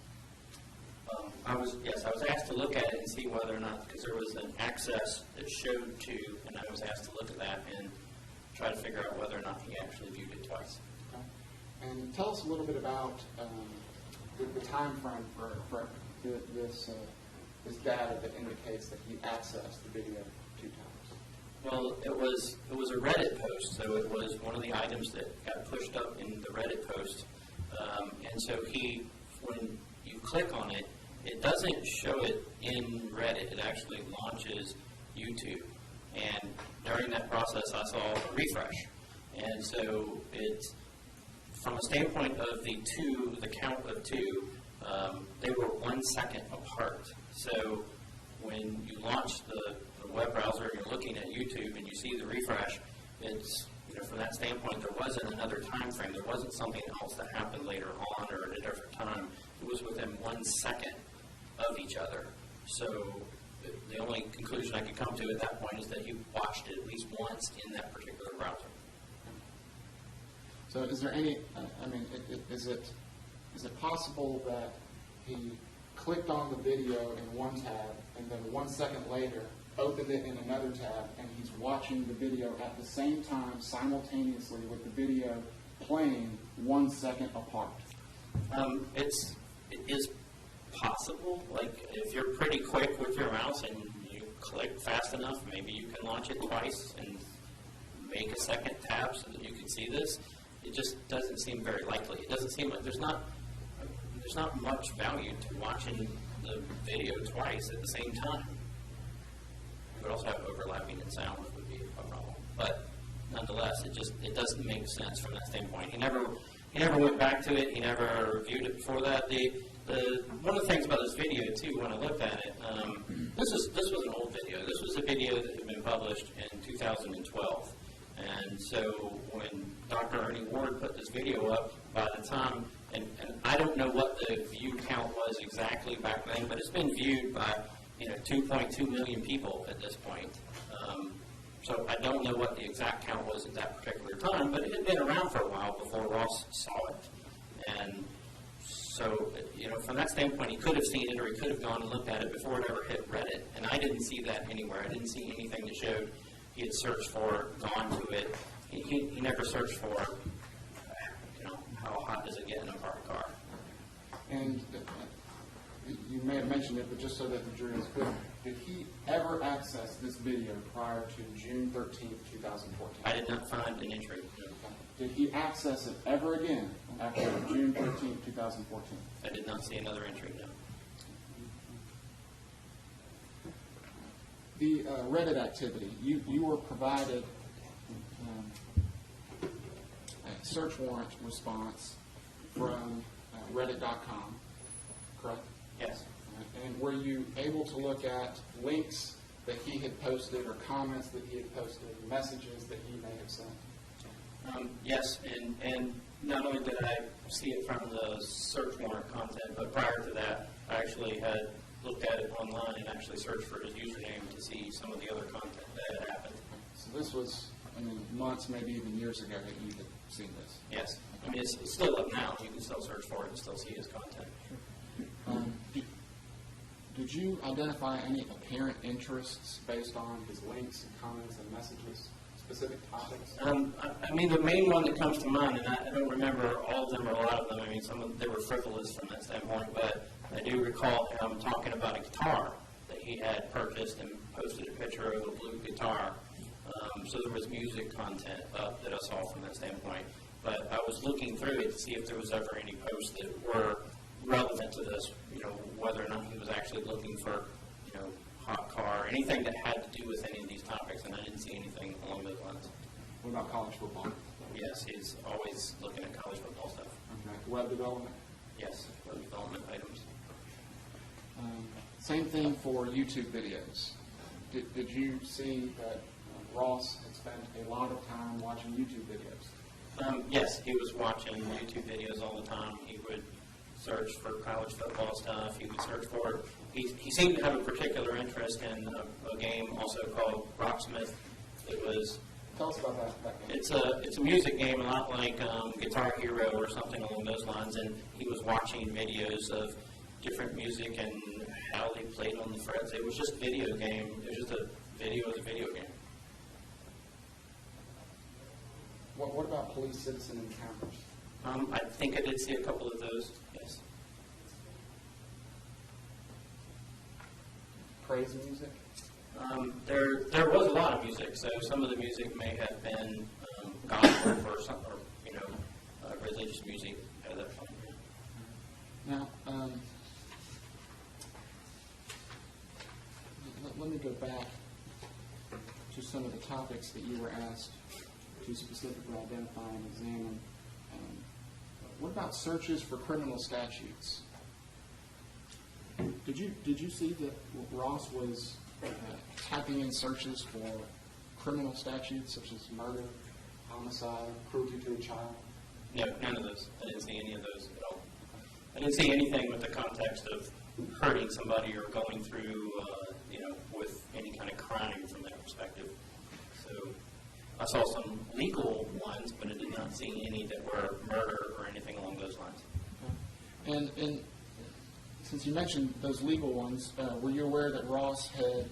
I was asked to look at it and see whether or not, because there was an access that showed 2, and I was asked to look at that and try to figure out whether or not he actually viewed it twice. Okay. And tell us a little bit about the time frame for this data that indicates that he accessed the video 2 times. Well, it was a Reddit post, so it was one of the items that got pushed up in the Reddit post, and so when you click on it, it doesn't show it in Reddit. It actually launches YouTube. And during that process, I saw a refresh. And so it's, from a standpoint of the count of 2, they were 1 second apart. So when you launch the web browser, you're looking at YouTube and you see the refresh, it's, from that standpoint, there wasn't another time frame. There wasn't something else that happened later on or at a different time. It was within 1 second of each other. So the only conclusion I could come to at that point is that he watched it at least once in that particular browser. So is there any, is it possible that he clicked on the video in one tab and then 1 second later opened it in another tab and he's watching the video at the same time simultaneously with the video playing 1 second apart? It is possible. Like, if you're pretty quick with your mouse and you click fast enough, maybe you can launch it twice and make a second tab so that you can see this. It just doesn't seem very likely. It doesn't seem like there's not much value to watching the video twice at the same time. You would also have overlapping in sound, which would be a problem. But nonetheless, it doesn't make sense from that standpoint. He never went back to it. He never reviewed it before that. One of the things about this video too, when I looked at it, this was an old video. This was a video that had been published in 2012. And so when Dr. Ernie Ward put this video up, by the time, and I don't know what the view count was exactly back then, but it's been viewed by 2.2 million people at this point. So I don't know what the exact count was at that particular time, but it had been around for a while before Ross saw it. And so, from that standpoint, he could have seen it or he could have gone and looked at it before it ever hit Reddit. And I didn't see that anywhere. I didn't see anything that showed he had searched for it, gone to it. He never searched for, how hot does it get in a parked car. And you may have mentioned it, but just so that the jury is clear, did he ever access this video prior to June 13th, 2014? I did not find an entry. Did he access it ever again after June 13th, 2014? I did not see another entry, no. The Reddit activity, you were provided a search warrant response from Reddit.com, correct? Yes. And were you able to look at links that he had posted or comments that he had posted, messages that he may have sent? Yes, and not only did I see it from the search warrant content, but prior to that, I actually had looked at it online and actually searched for his username to see some of the other content that had happened. So this was, months, maybe even years ago that you had seen this? Yes. It's still up now. You can still search for it and still see his content. Did you identify any apparent interests based on his links and comments and messages, specific topics? The main one that comes to mind, and I don't remember all of them or a lot of them. Some of them, they were frivolous from that standpoint, but I do recall him talking about a guitar that he had purchased and posted a picture of a blue guitar. So there was music content up that I saw from that standpoint. But I was looking through it to see if there was ever any posts that were relevant to this, whether or not he was actually looking for, hot car, anything that had to do with any of these topics, and I didn't see anything along those lines. What about college football? Yes, he's always looking at college football stuff. Okay. Web development? Yes, web development items. Same thing for YouTube videos. Did you see that Ross had spent a lot of time watching YouTube videos? Yes, he was watching YouTube videos all the time. He would search for college football stuff. He would search for, he seemed to have a particular interest in a game also called Rocksmith. It was, tell us about that game. It's a music game, a lot like Guitar Hero or something along those lines, and he was watching videos of different music and how they played on the frets. It was just a video game. It was just a video of a video game. What about police-citizen encounters? I think I did see a couple of those, yes. Praise music? There was a lot of music, so some of the music may have been gospel or some, or religious music at that point. Now, let me go back to some of the topics that you were asked to specifically identify and examine. What about searches for criminal statutes? Did you see that Ross was typing in searches for criminal statutes such as murder, homicide, cruelty to a child? No, none of those. I didn't see any of those at all. I didn't see anything with the context of hurting somebody or going through, with any kind of crime from that perspective. So I saw some legal ones, but I did not see any that were murder or anything along those lines. Okay. And since you mentioned those legal ones, were you aware that Ross had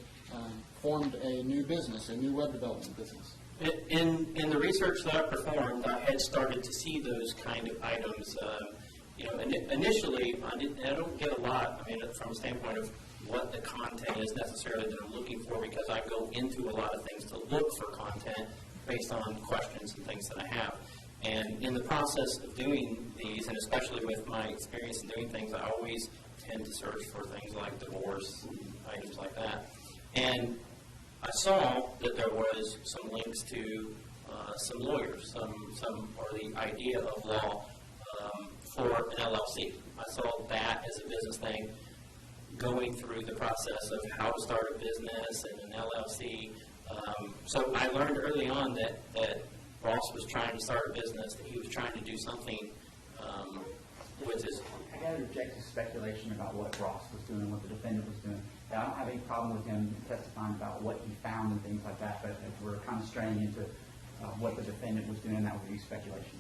formed a new business, a new web development business? In the research that I performed, I had started to see those kind of items. Initially, I don't get a lot, from a standpoint of what the content is necessarily that I'm looking for, because I go into a lot of things to look for content based on questions and things that I have. And in the process of doing these, and especially with my experience in doing things, I always tend to search for things like divorce, items like that. And I saw that there was some links to some lawyers, some or the idea of law for an LLC. I saw that as a business thing, going through the process of how to start a business and an LLC. So I learned early on that Ross was trying to start a business, that he was trying to do something with his... I got to reject his speculation about what Ross was doing, what the defendant was doing. I don't have any problem with him testifying about what he found and things like that, but if we're kind of straying into what the defendant was doing, that would be speculation.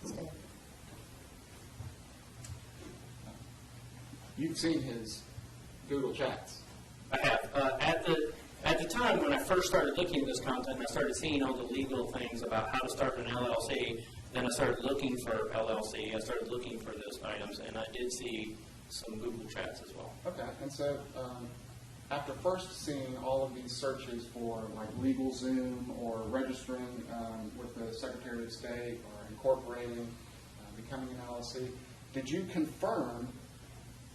Stay. You've seen his Google chats. I have. At the time when I first started looking at this content, I started seeing all the legal things about how to start an LLC. Then I started looking for LLC. I started looking for those items, and I did see some Google chats as well. Okay, and so after first seeing all of these searches for like legal Zoom or registering with the Secretary of State or incorporating, becoming an LLC, did you confirm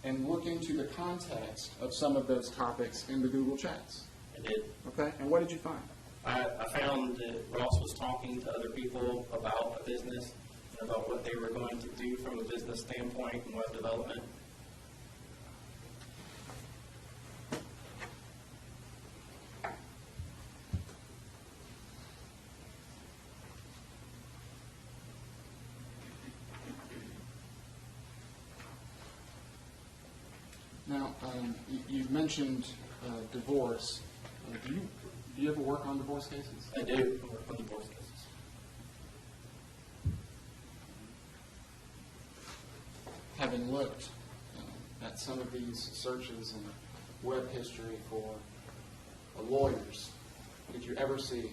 and look into the context of some of those topics in the Google chats? I did. Okay, and what did you find? I found that Ross was talking to other people about a business and about what they were going to do from a business standpoint and web development. Now, you mentioned divorce. Do you ever work on divorce cases? I do work on divorce cases. Having looked at some of these searches and web history for lawyers, did you ever see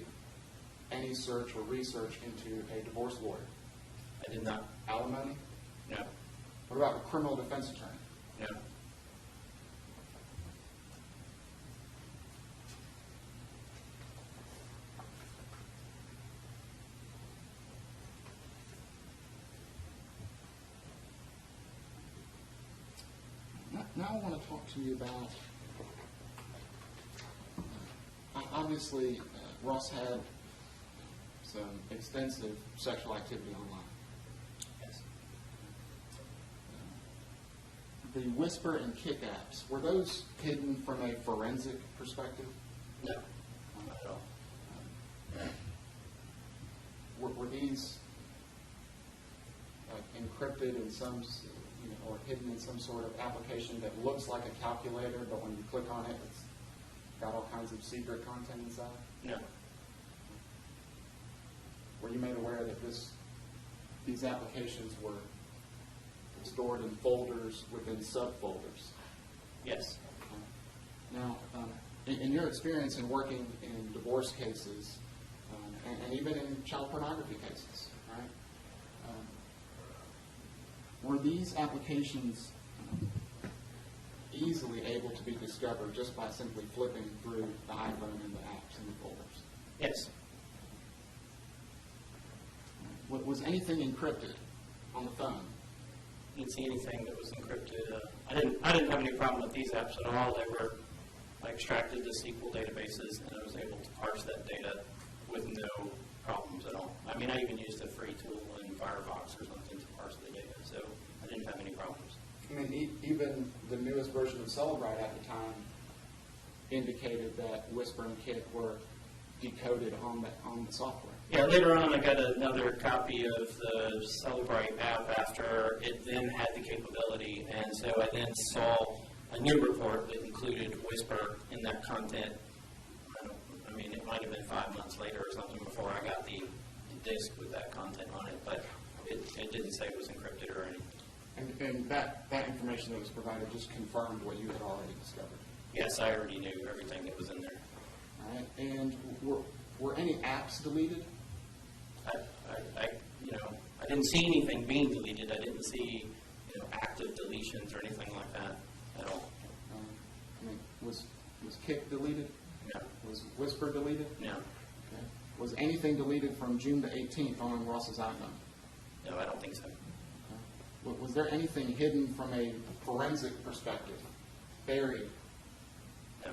any search or research into a divorce lawyer? I did not. Alimony? No. What about a criminal defense attorney? No. Now I want to talk to you about, obviously, Ross had some extensive sexual activity online. Yes. The Whisper and Kick apps, were those hidden from a forensic perspective? No. Not at all. Were these encrypted in some, or hidden in some sort of application that looks like a calculator, but when you click on it, it's got all kinds of secret content inside? No. Were you made aware that these applications were stored in folders within subfolders? Yes. Now, in your experience in working in divorce cases, and even in child pornography cases, right? Were these applications easily able to be discovered just by simply flipping through the iPhone and the apps and the folders? Yes. Was anything encrypted on the phone? Didn't see anything that was encrypted. I didn't have any problem with these apps at all. I extracted the SQL databases, and I was able to parse that data with no problems at all. I mean, I even used a free tool in Firefox or something to parse the data, so I didn't have any problems. I mean, even the newest version of Celebrite at the time indicated that Whisper and Kick were decoded on the software. Yeah, later on I got another copy of the Celebrite app after it then had the capability, and so I then saw a new report that included Whisper in that content. I mean, it might have been 5 months later or something before I got the disk with that content on it, but it didn't say it was encrypted or anything. And that information that was provided just confirmed what you had already discovered. Yes, I already knew everything that was in there. All right. And were any apps deleted? I didn't see anything being deleted. I didn't see, active deletions or anything like that at all. I mean, was Kick deleted? No. Was Whisper deleted? No. Okay. Was anything deleted from June the 18th on Ross's iPhone? No, I don't think so. Okay. Was there anything hidden from a forensic perspective? Buried? No.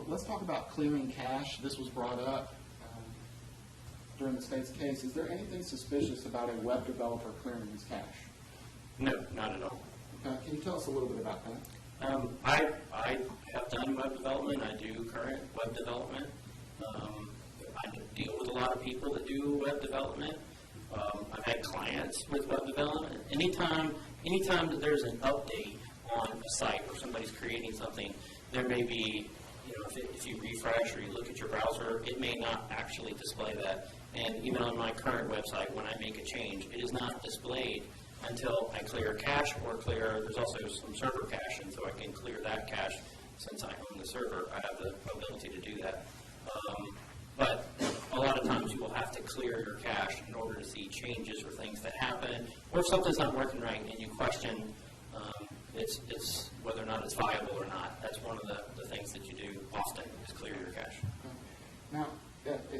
Let's talk about clearing cache. This was brought up during the state's case. Is there anything suspicious about a web developer clearing his cache? No, not at all. Can you tell us a little bit about that? I have done web development. I do current web development. I deal with a lot of people that do web development. I've had clients with web development. Anytime anytime that there's an update on a site or somebody's creating something, there may be, if you refresh or you look at your browser, it may not actually display that. And even on my current website, when I make a change, it is not displayed until I clear cache or there's also some server cache, and so I can clear that cache. Since I own the server, I have the ability to do that. But a lot of times you will have to clear your cache in order to see changes or things that happen, or if something's not working right and you question it's whether or not it's viable or not. That's one of the things that you do often is clear your cache. Now,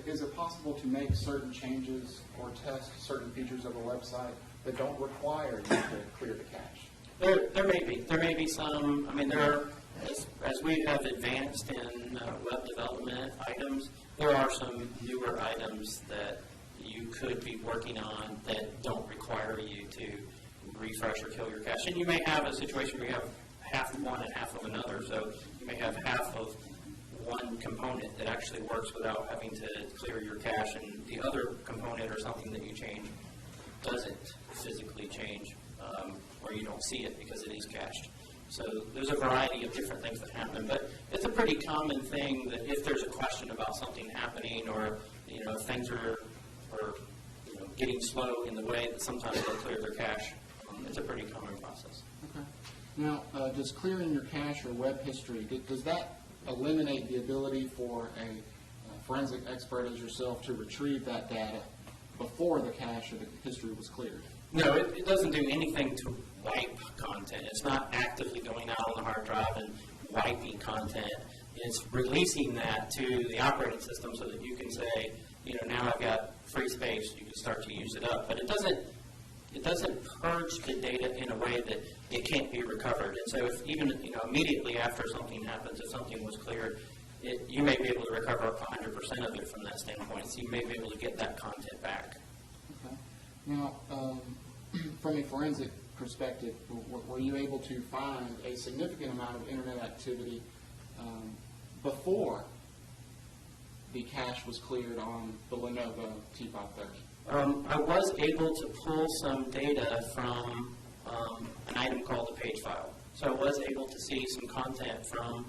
is it possible to make certain changes or test certain features of a website that don't require you to clear the cache? There may be some. I mean, as we have advanced in web development items, there are some newer items that you could be working on that don't require you to refresh or kill your cache. And you may have a situation where you have half of one and half of another. So you may have half of one component that actually works without having to clear your cache, and the other component or something that you change doesn't physically change, or you don't see it because it is cached. So there's a variety of different things that happen, but it's a pretty common thing that if there's a question about something happening, or if things are getting slow in the way that sometimes they'll clear their cache, it's a pretty common process. Okay. Now, does clearing your cache or web history, does that eliminate the ability for a forensic expert as yourself to retrieve that data before the cache or the history was cleared? No, it doesn't do anything to wipe content. It's not actively going out on the hard drive and wiping content. It's releasing that to the operating system so that you can say, now I've got free space, you can start to use it up. But it doesn't purge the data in a way that it can't be recovered. And so if even immediately after something happens, if something was cleared, you may be able to recover up to 100% of it from that standpoint. So you may be able to get that content back. Okay. Now, from a forensic perspective, were you able to find a significant amount of internet activity before the cache was cleared on the Lenovo T530? I was able to pull some data from an item called a page file. So I was able to see some content from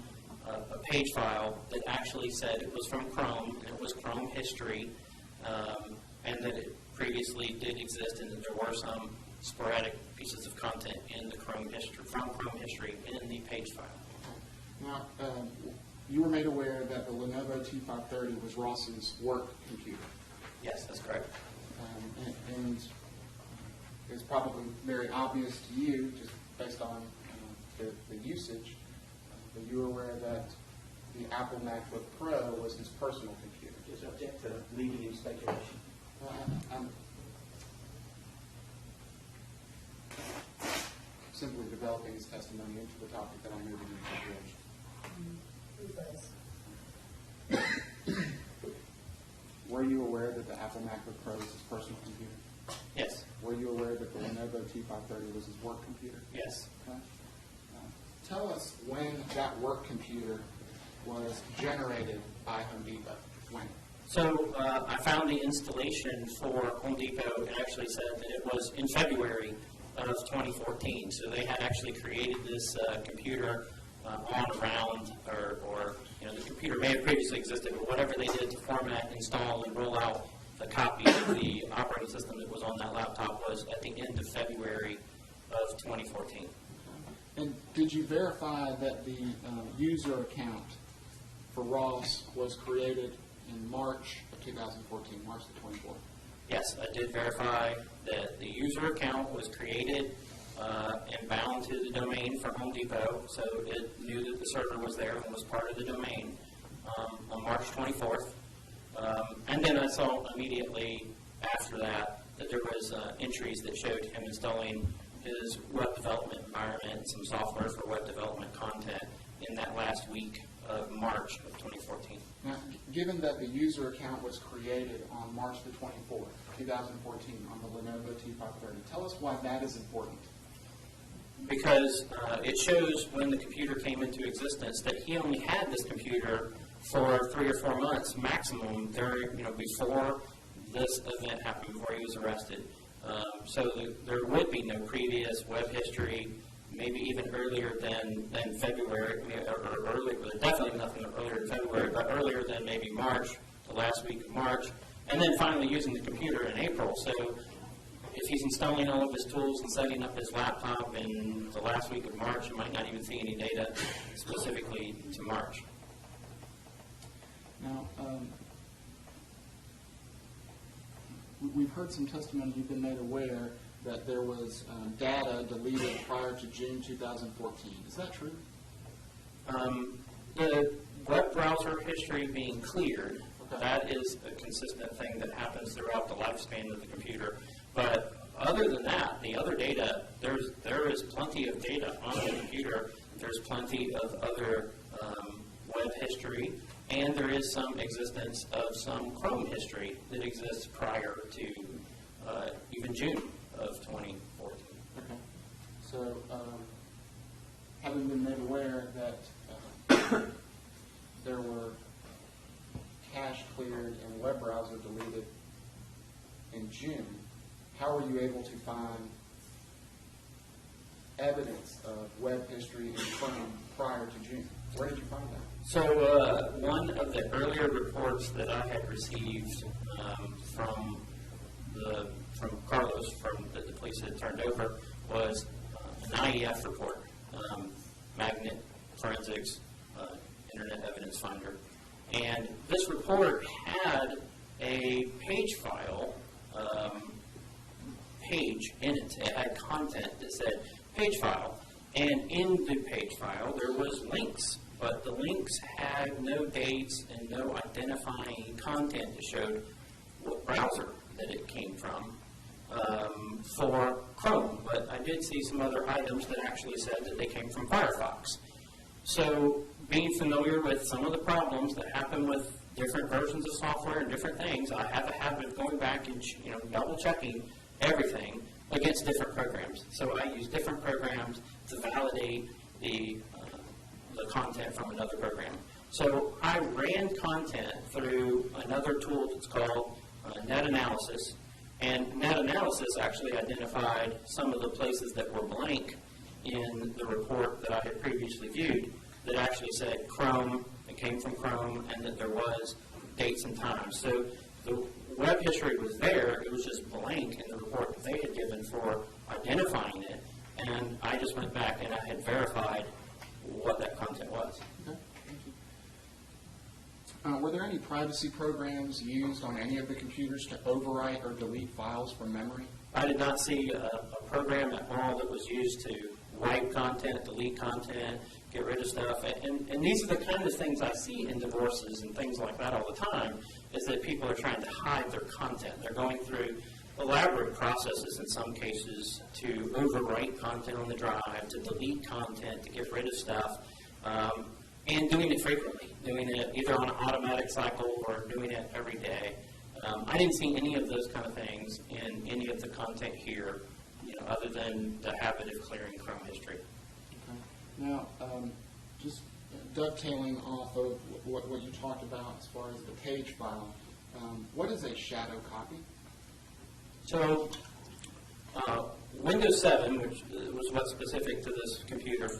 a page file that actually said it was from Chrome, and it was Chrome history, and that it previously did exist, and that there were some sporadic pieces of content in the Chrome history, from Chrome history in the page file. Now, you were made aware that the Lenovo T530 was Ross's work computer. Yes, that's correct. And it's probably very obvious to you, just based on the usage, that you were aware that the Apple MacBook Pro was his personal computer. Just object to leading in speculation. I'm simply developing his testimony into the topic that I'm moving into. Were you aware that the Apple MacBook Pro was his personal computer? Yes. Were you aware that the Lenovo T530 was his work computer? Yes. Okay. Tell us when that work computer was generated by Home Depot. When? So I found the installation for Home Depot. It actually said that it was in February of 2014. So they had actually created this computer on around, or the computer may have previously existed, but whatever they did to format, install, and roll out the copy of the operating system that was on that laptop was at the end of February of 2014. And did you verify that the user account for Ross was created in March of 2014, March the 24th? Yes, I did verify that the user account was created and bound to the domain from Home Depot, so it knew that the server was there and was part of the domain on March 24th. And then I saw immediately after that there was entries that showed him installing his web development environment and some software for web development content in that last week of March of 2014. Now, given that the user account was created on March the 24th, 2014, on the Lenovo T530, tell us why that is important. Because it shows when the computer came into existence that he only had this computer for 3 or 4 months maximum before this event happened, before he was arrested. There would be no previous web history, maybe even earlier than February, or earlier, definitely nothing earlier than February, but earlier than maybe March, the last week of March, and then finally using the computer in April. So if he's installing all of his tools and setting up his laptop in the last week of March, you might not even see any data specifically to March. Now, we've heard some testimony, you've been made aware that there was data deleted prior to June 2014. Is that true? The web browser history being cleared, Okay. that is a consistent thing that happens throughout the lifespan of the computer. But other than that, the other data, there is plenty of data on the computer. There's plenty of other web history, and there is some existence of some Chrome history that exists prior to even June of 2014. Okay. So, having been made aware that there were cache cleared and web browser deleted in June, how were you able to find evidence of web history in Chrome prior to June? Where did you find that? So one of the earlier reports that I had received from Carlos, from the police that turned over, was an IEF report, Magnet Forensics Internet Evidence Finder. And this report had a page file page in it. It had content that said page file. And in the page file, there was links, but the links had no dates and no identifying content that showed what browser that it came from for Chrome. But I did see some other items that actually said that they came from Firefox. So being familiar with some of the problems that happen with different versions of software and different things, I have a habit of going back and double checking everything against different programs. So I use different programs to validate the content from another program. So I ran content through another tool that's called net analysis, and net analysis actually identified some of the places that were blank in the report that I had previously viewed that actually said Chrome, it came from Chrome, and that there was dates and times. So the web history was there, it was just blank in the report that they had given for identifying it, and I just went back and I had verified what that content was. Okay, thank you. Were there any privacy programs used on any of the computers to overwrite or delete files from memory? I did not see a program at all that was used to wipe content, delete content, get rid of stuff. And these are the kind of things I see in divorces and things like that all the time, is that people are trying to hide their content. They're going through elaborate processes in some cases to overwrite content on the drive, to delete content, to get rid of stuff, and doing it frequently, doing it either on an automatic cycle or doing it every day. I didn't see any of those kind of things in any of the content here, other than the habit of clearing Chrome history. Okay. Now, just dovetailing off of what you talked about as far as the page file, what is a shadow copy? So, Windows 7, which was what's specific to this computer,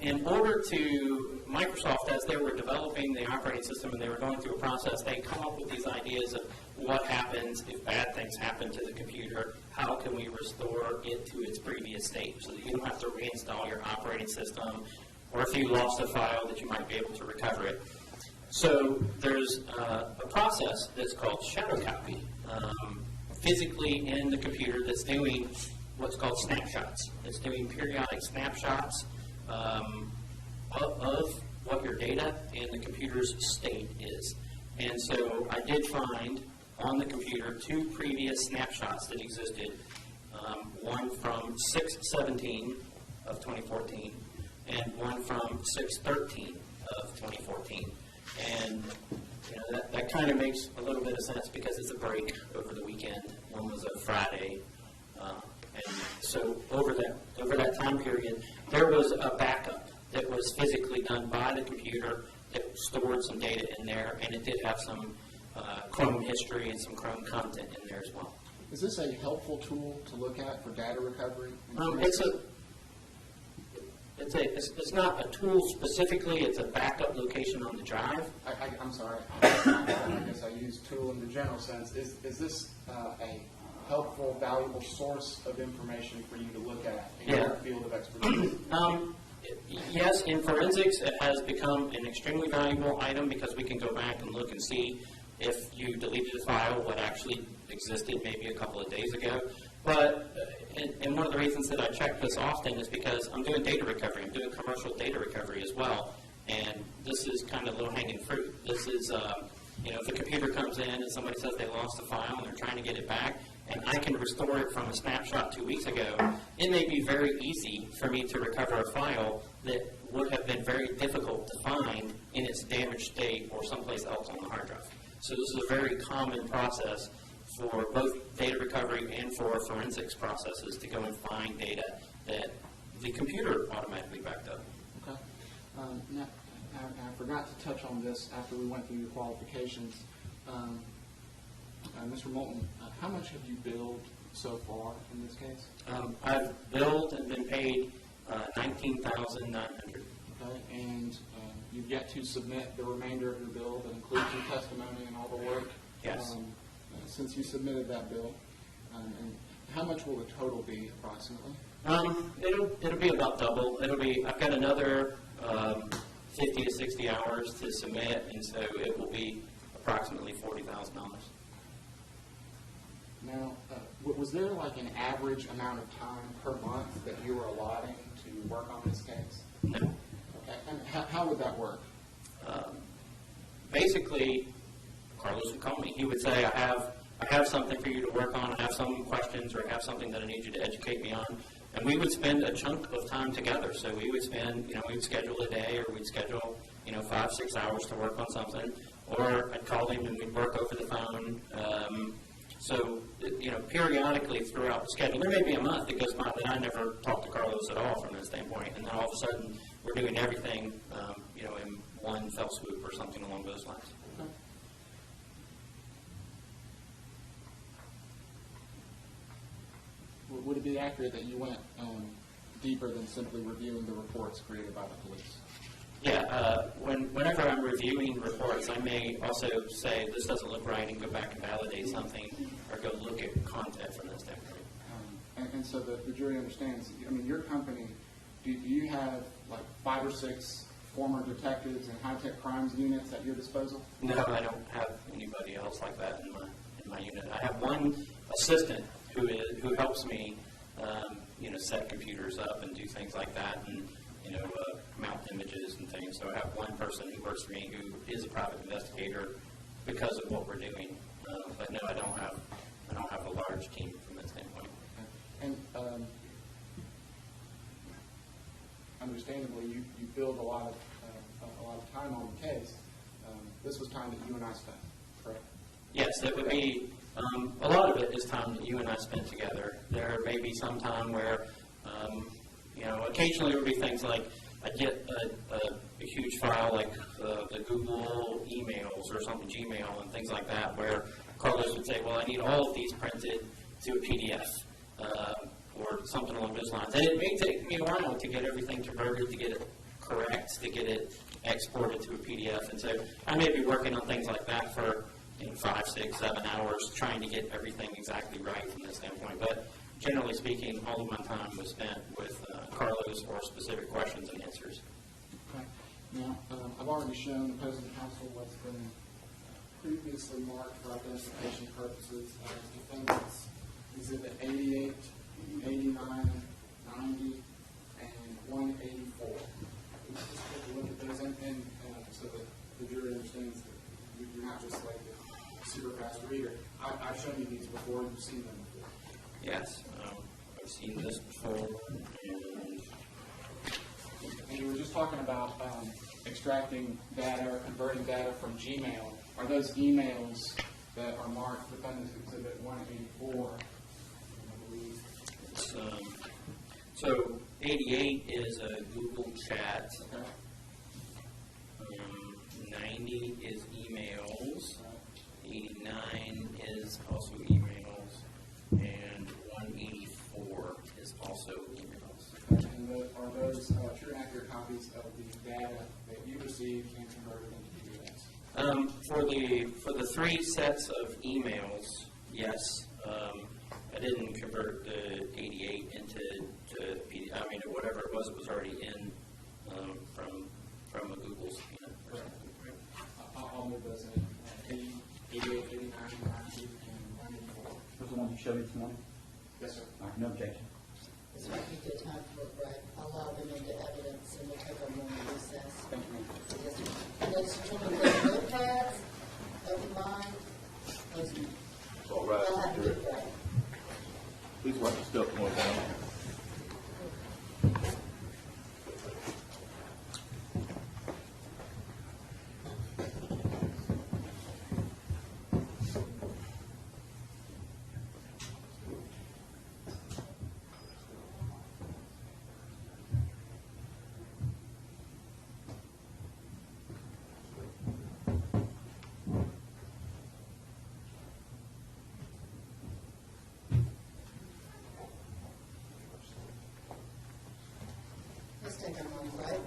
in order to, Microsoft, as they were developing the operating system and they were going through a process, they come up with these ideas of what happens if bad things happen to the computer, how can we restore it to its previous state so that you don't have to reinstall your operating system, or if you lost a file that you might be able to recover it. So there's a process that's called shadow copy, physically in the computer, that's doing what's called snapshots. It's doing periodic snapshots of what your data and the computer's state is. And so I did find on the computer 2 previous snapshots that existed, one from 6/17 of 2014 and one from 6/13 of 2014. And that kind of makes a little bit of sense because it's a break over the weekend. One was a Friday. And so over that time period, there was a backup that was physically done by the computer that stored some data in there, and it did have some Chrome history and some Chrome content in there as well. Is this a helpful tool to look at for data recovery? It's not a tool specifically, it's a backup location on the drive. I'm sorry, I guess I use tool in the general sense. Is this a helpful, valuable source of information for you to look at in your field of expertise? Yes, in forensics, it has become an extremely valuable item because we can go back and look and see if you deleted a file, what actually existed maybe a couple of days ago. But, and one of the reasons that I check this often is because I'm doing data recovery. I'm doing commercial data recovery as well. And this is kind of low-hanging fruit. This is, if a computer comes in and somebody says they lost a file and they're trying to get it back, and I can restore it from a snapshot 2 weeks ago, it may be very easy for me to recover a file that would have been very difficult to find in its damaged state or someplace else on the hard drive. So this is a very common process for both data recovery and for forensics processes to go and find data that the computer automatically backed up. Okay. Now, I forgot to touch on this after we went through your qualifications. Mr. Moulton, how much have you billed so far in this case? I've billed and been paid $19,900. Okay, and you've yet to submit the remainder of your bill that includes your testimony and all the work. Yes. Since you submitted that bill, and how much will the total be approximately? It'll be about double. I've got another 50 to 60 hours to submit, and so it will be approximately $40,000. Now, was there like an average amount of time per month that you were allotting to work on this case? No. Okay, and how would that work? Basically, Carlos would call me. He would say, I have something for you to work on. I have some questions, or I have something that I need you to educate me on. And we would spend a chunk of time together. So we would spend, we would schedule a day, or we'd schedule, 5-6 hours to work on something. Or I'd call him and we'd work over the phone. So, periodically throughout the schedule, there may be a month that goes by that I never talk to Carlos at all from that standpoint. And then all of a sudden, we're doing everything, in one fell swoop or something along those lines. Okay. Would it be accurate that you went deeper than simply reviewing the reports created by the police? Yeah, whenever I'm reviewing reports, I may also say this doesn't look right and go back and validate something, or go look at content from that standpoint. And so the jury understands, your company, do you have like 5 or 6 former detectives and high-tech crimes units at your disposal? No, I don't have anybody else like that in my unit. I have one assistant who helps me, set computers up and do things like that, and mount images and things. So I have one person who works for me who is a private investigator because of what we're doing. But no, I don't have a large team from that standpoint. And understandably, you billed a lot of time on the case. This was time that you and I spent, correct? Yes, it would be. A lot of it is time that you and I spent together. There may be some time where, occasionally there would be things like I'd get a huge file like the Google emails or something, Gmail and things like that, where Carlos would say, well, I need all of these printed to a PDF or something along those lines. And it may take me a while to get everything converted, to get it correct, to get it exported to a PDF. And so I may be working on things like that for 5, 6, 7 hours, trying to get everything exactly right from this standpoint. But generally speaking, all of my time was spent with Carlos for specific questions and answers. Okay. Now, I've already shown opposing counsel what's been previously marked for identification purposes as defendants Exhibit 88, 89, 90, and 184. Let's just take a look at those, and so that the jury understands that you're not just like a super fast reader. I've shown you these before. You've seen them before. Yes, I've seen this before. And you were just talking about extracting data or converting data from Gmail. Are those emails that are marked Defendants Exhibit 184? I believe. So 88 is a Google chat. Okay. 90 is emails. 89 is also emails. true and accurate copies of the data that you received and converted into PDFs? For the 3 sets of emails, yes. I didn't convert the 88 into PDF. I mean, whatever it was already in from a Google subpoena. I'll move those in. 88, 89, 90, and 94. Was the one you showed me this morning? Yes, sir. All right, no objection. This might be a good time for a break. Allow them into evidence and we'll take a moment recess. Thank you, ma'am. Yes, sir. Ladies and gentlemen, take notepads, open mind, close mind. All right. We'll have a good break. Please watch your step going down. Let's take a moment break.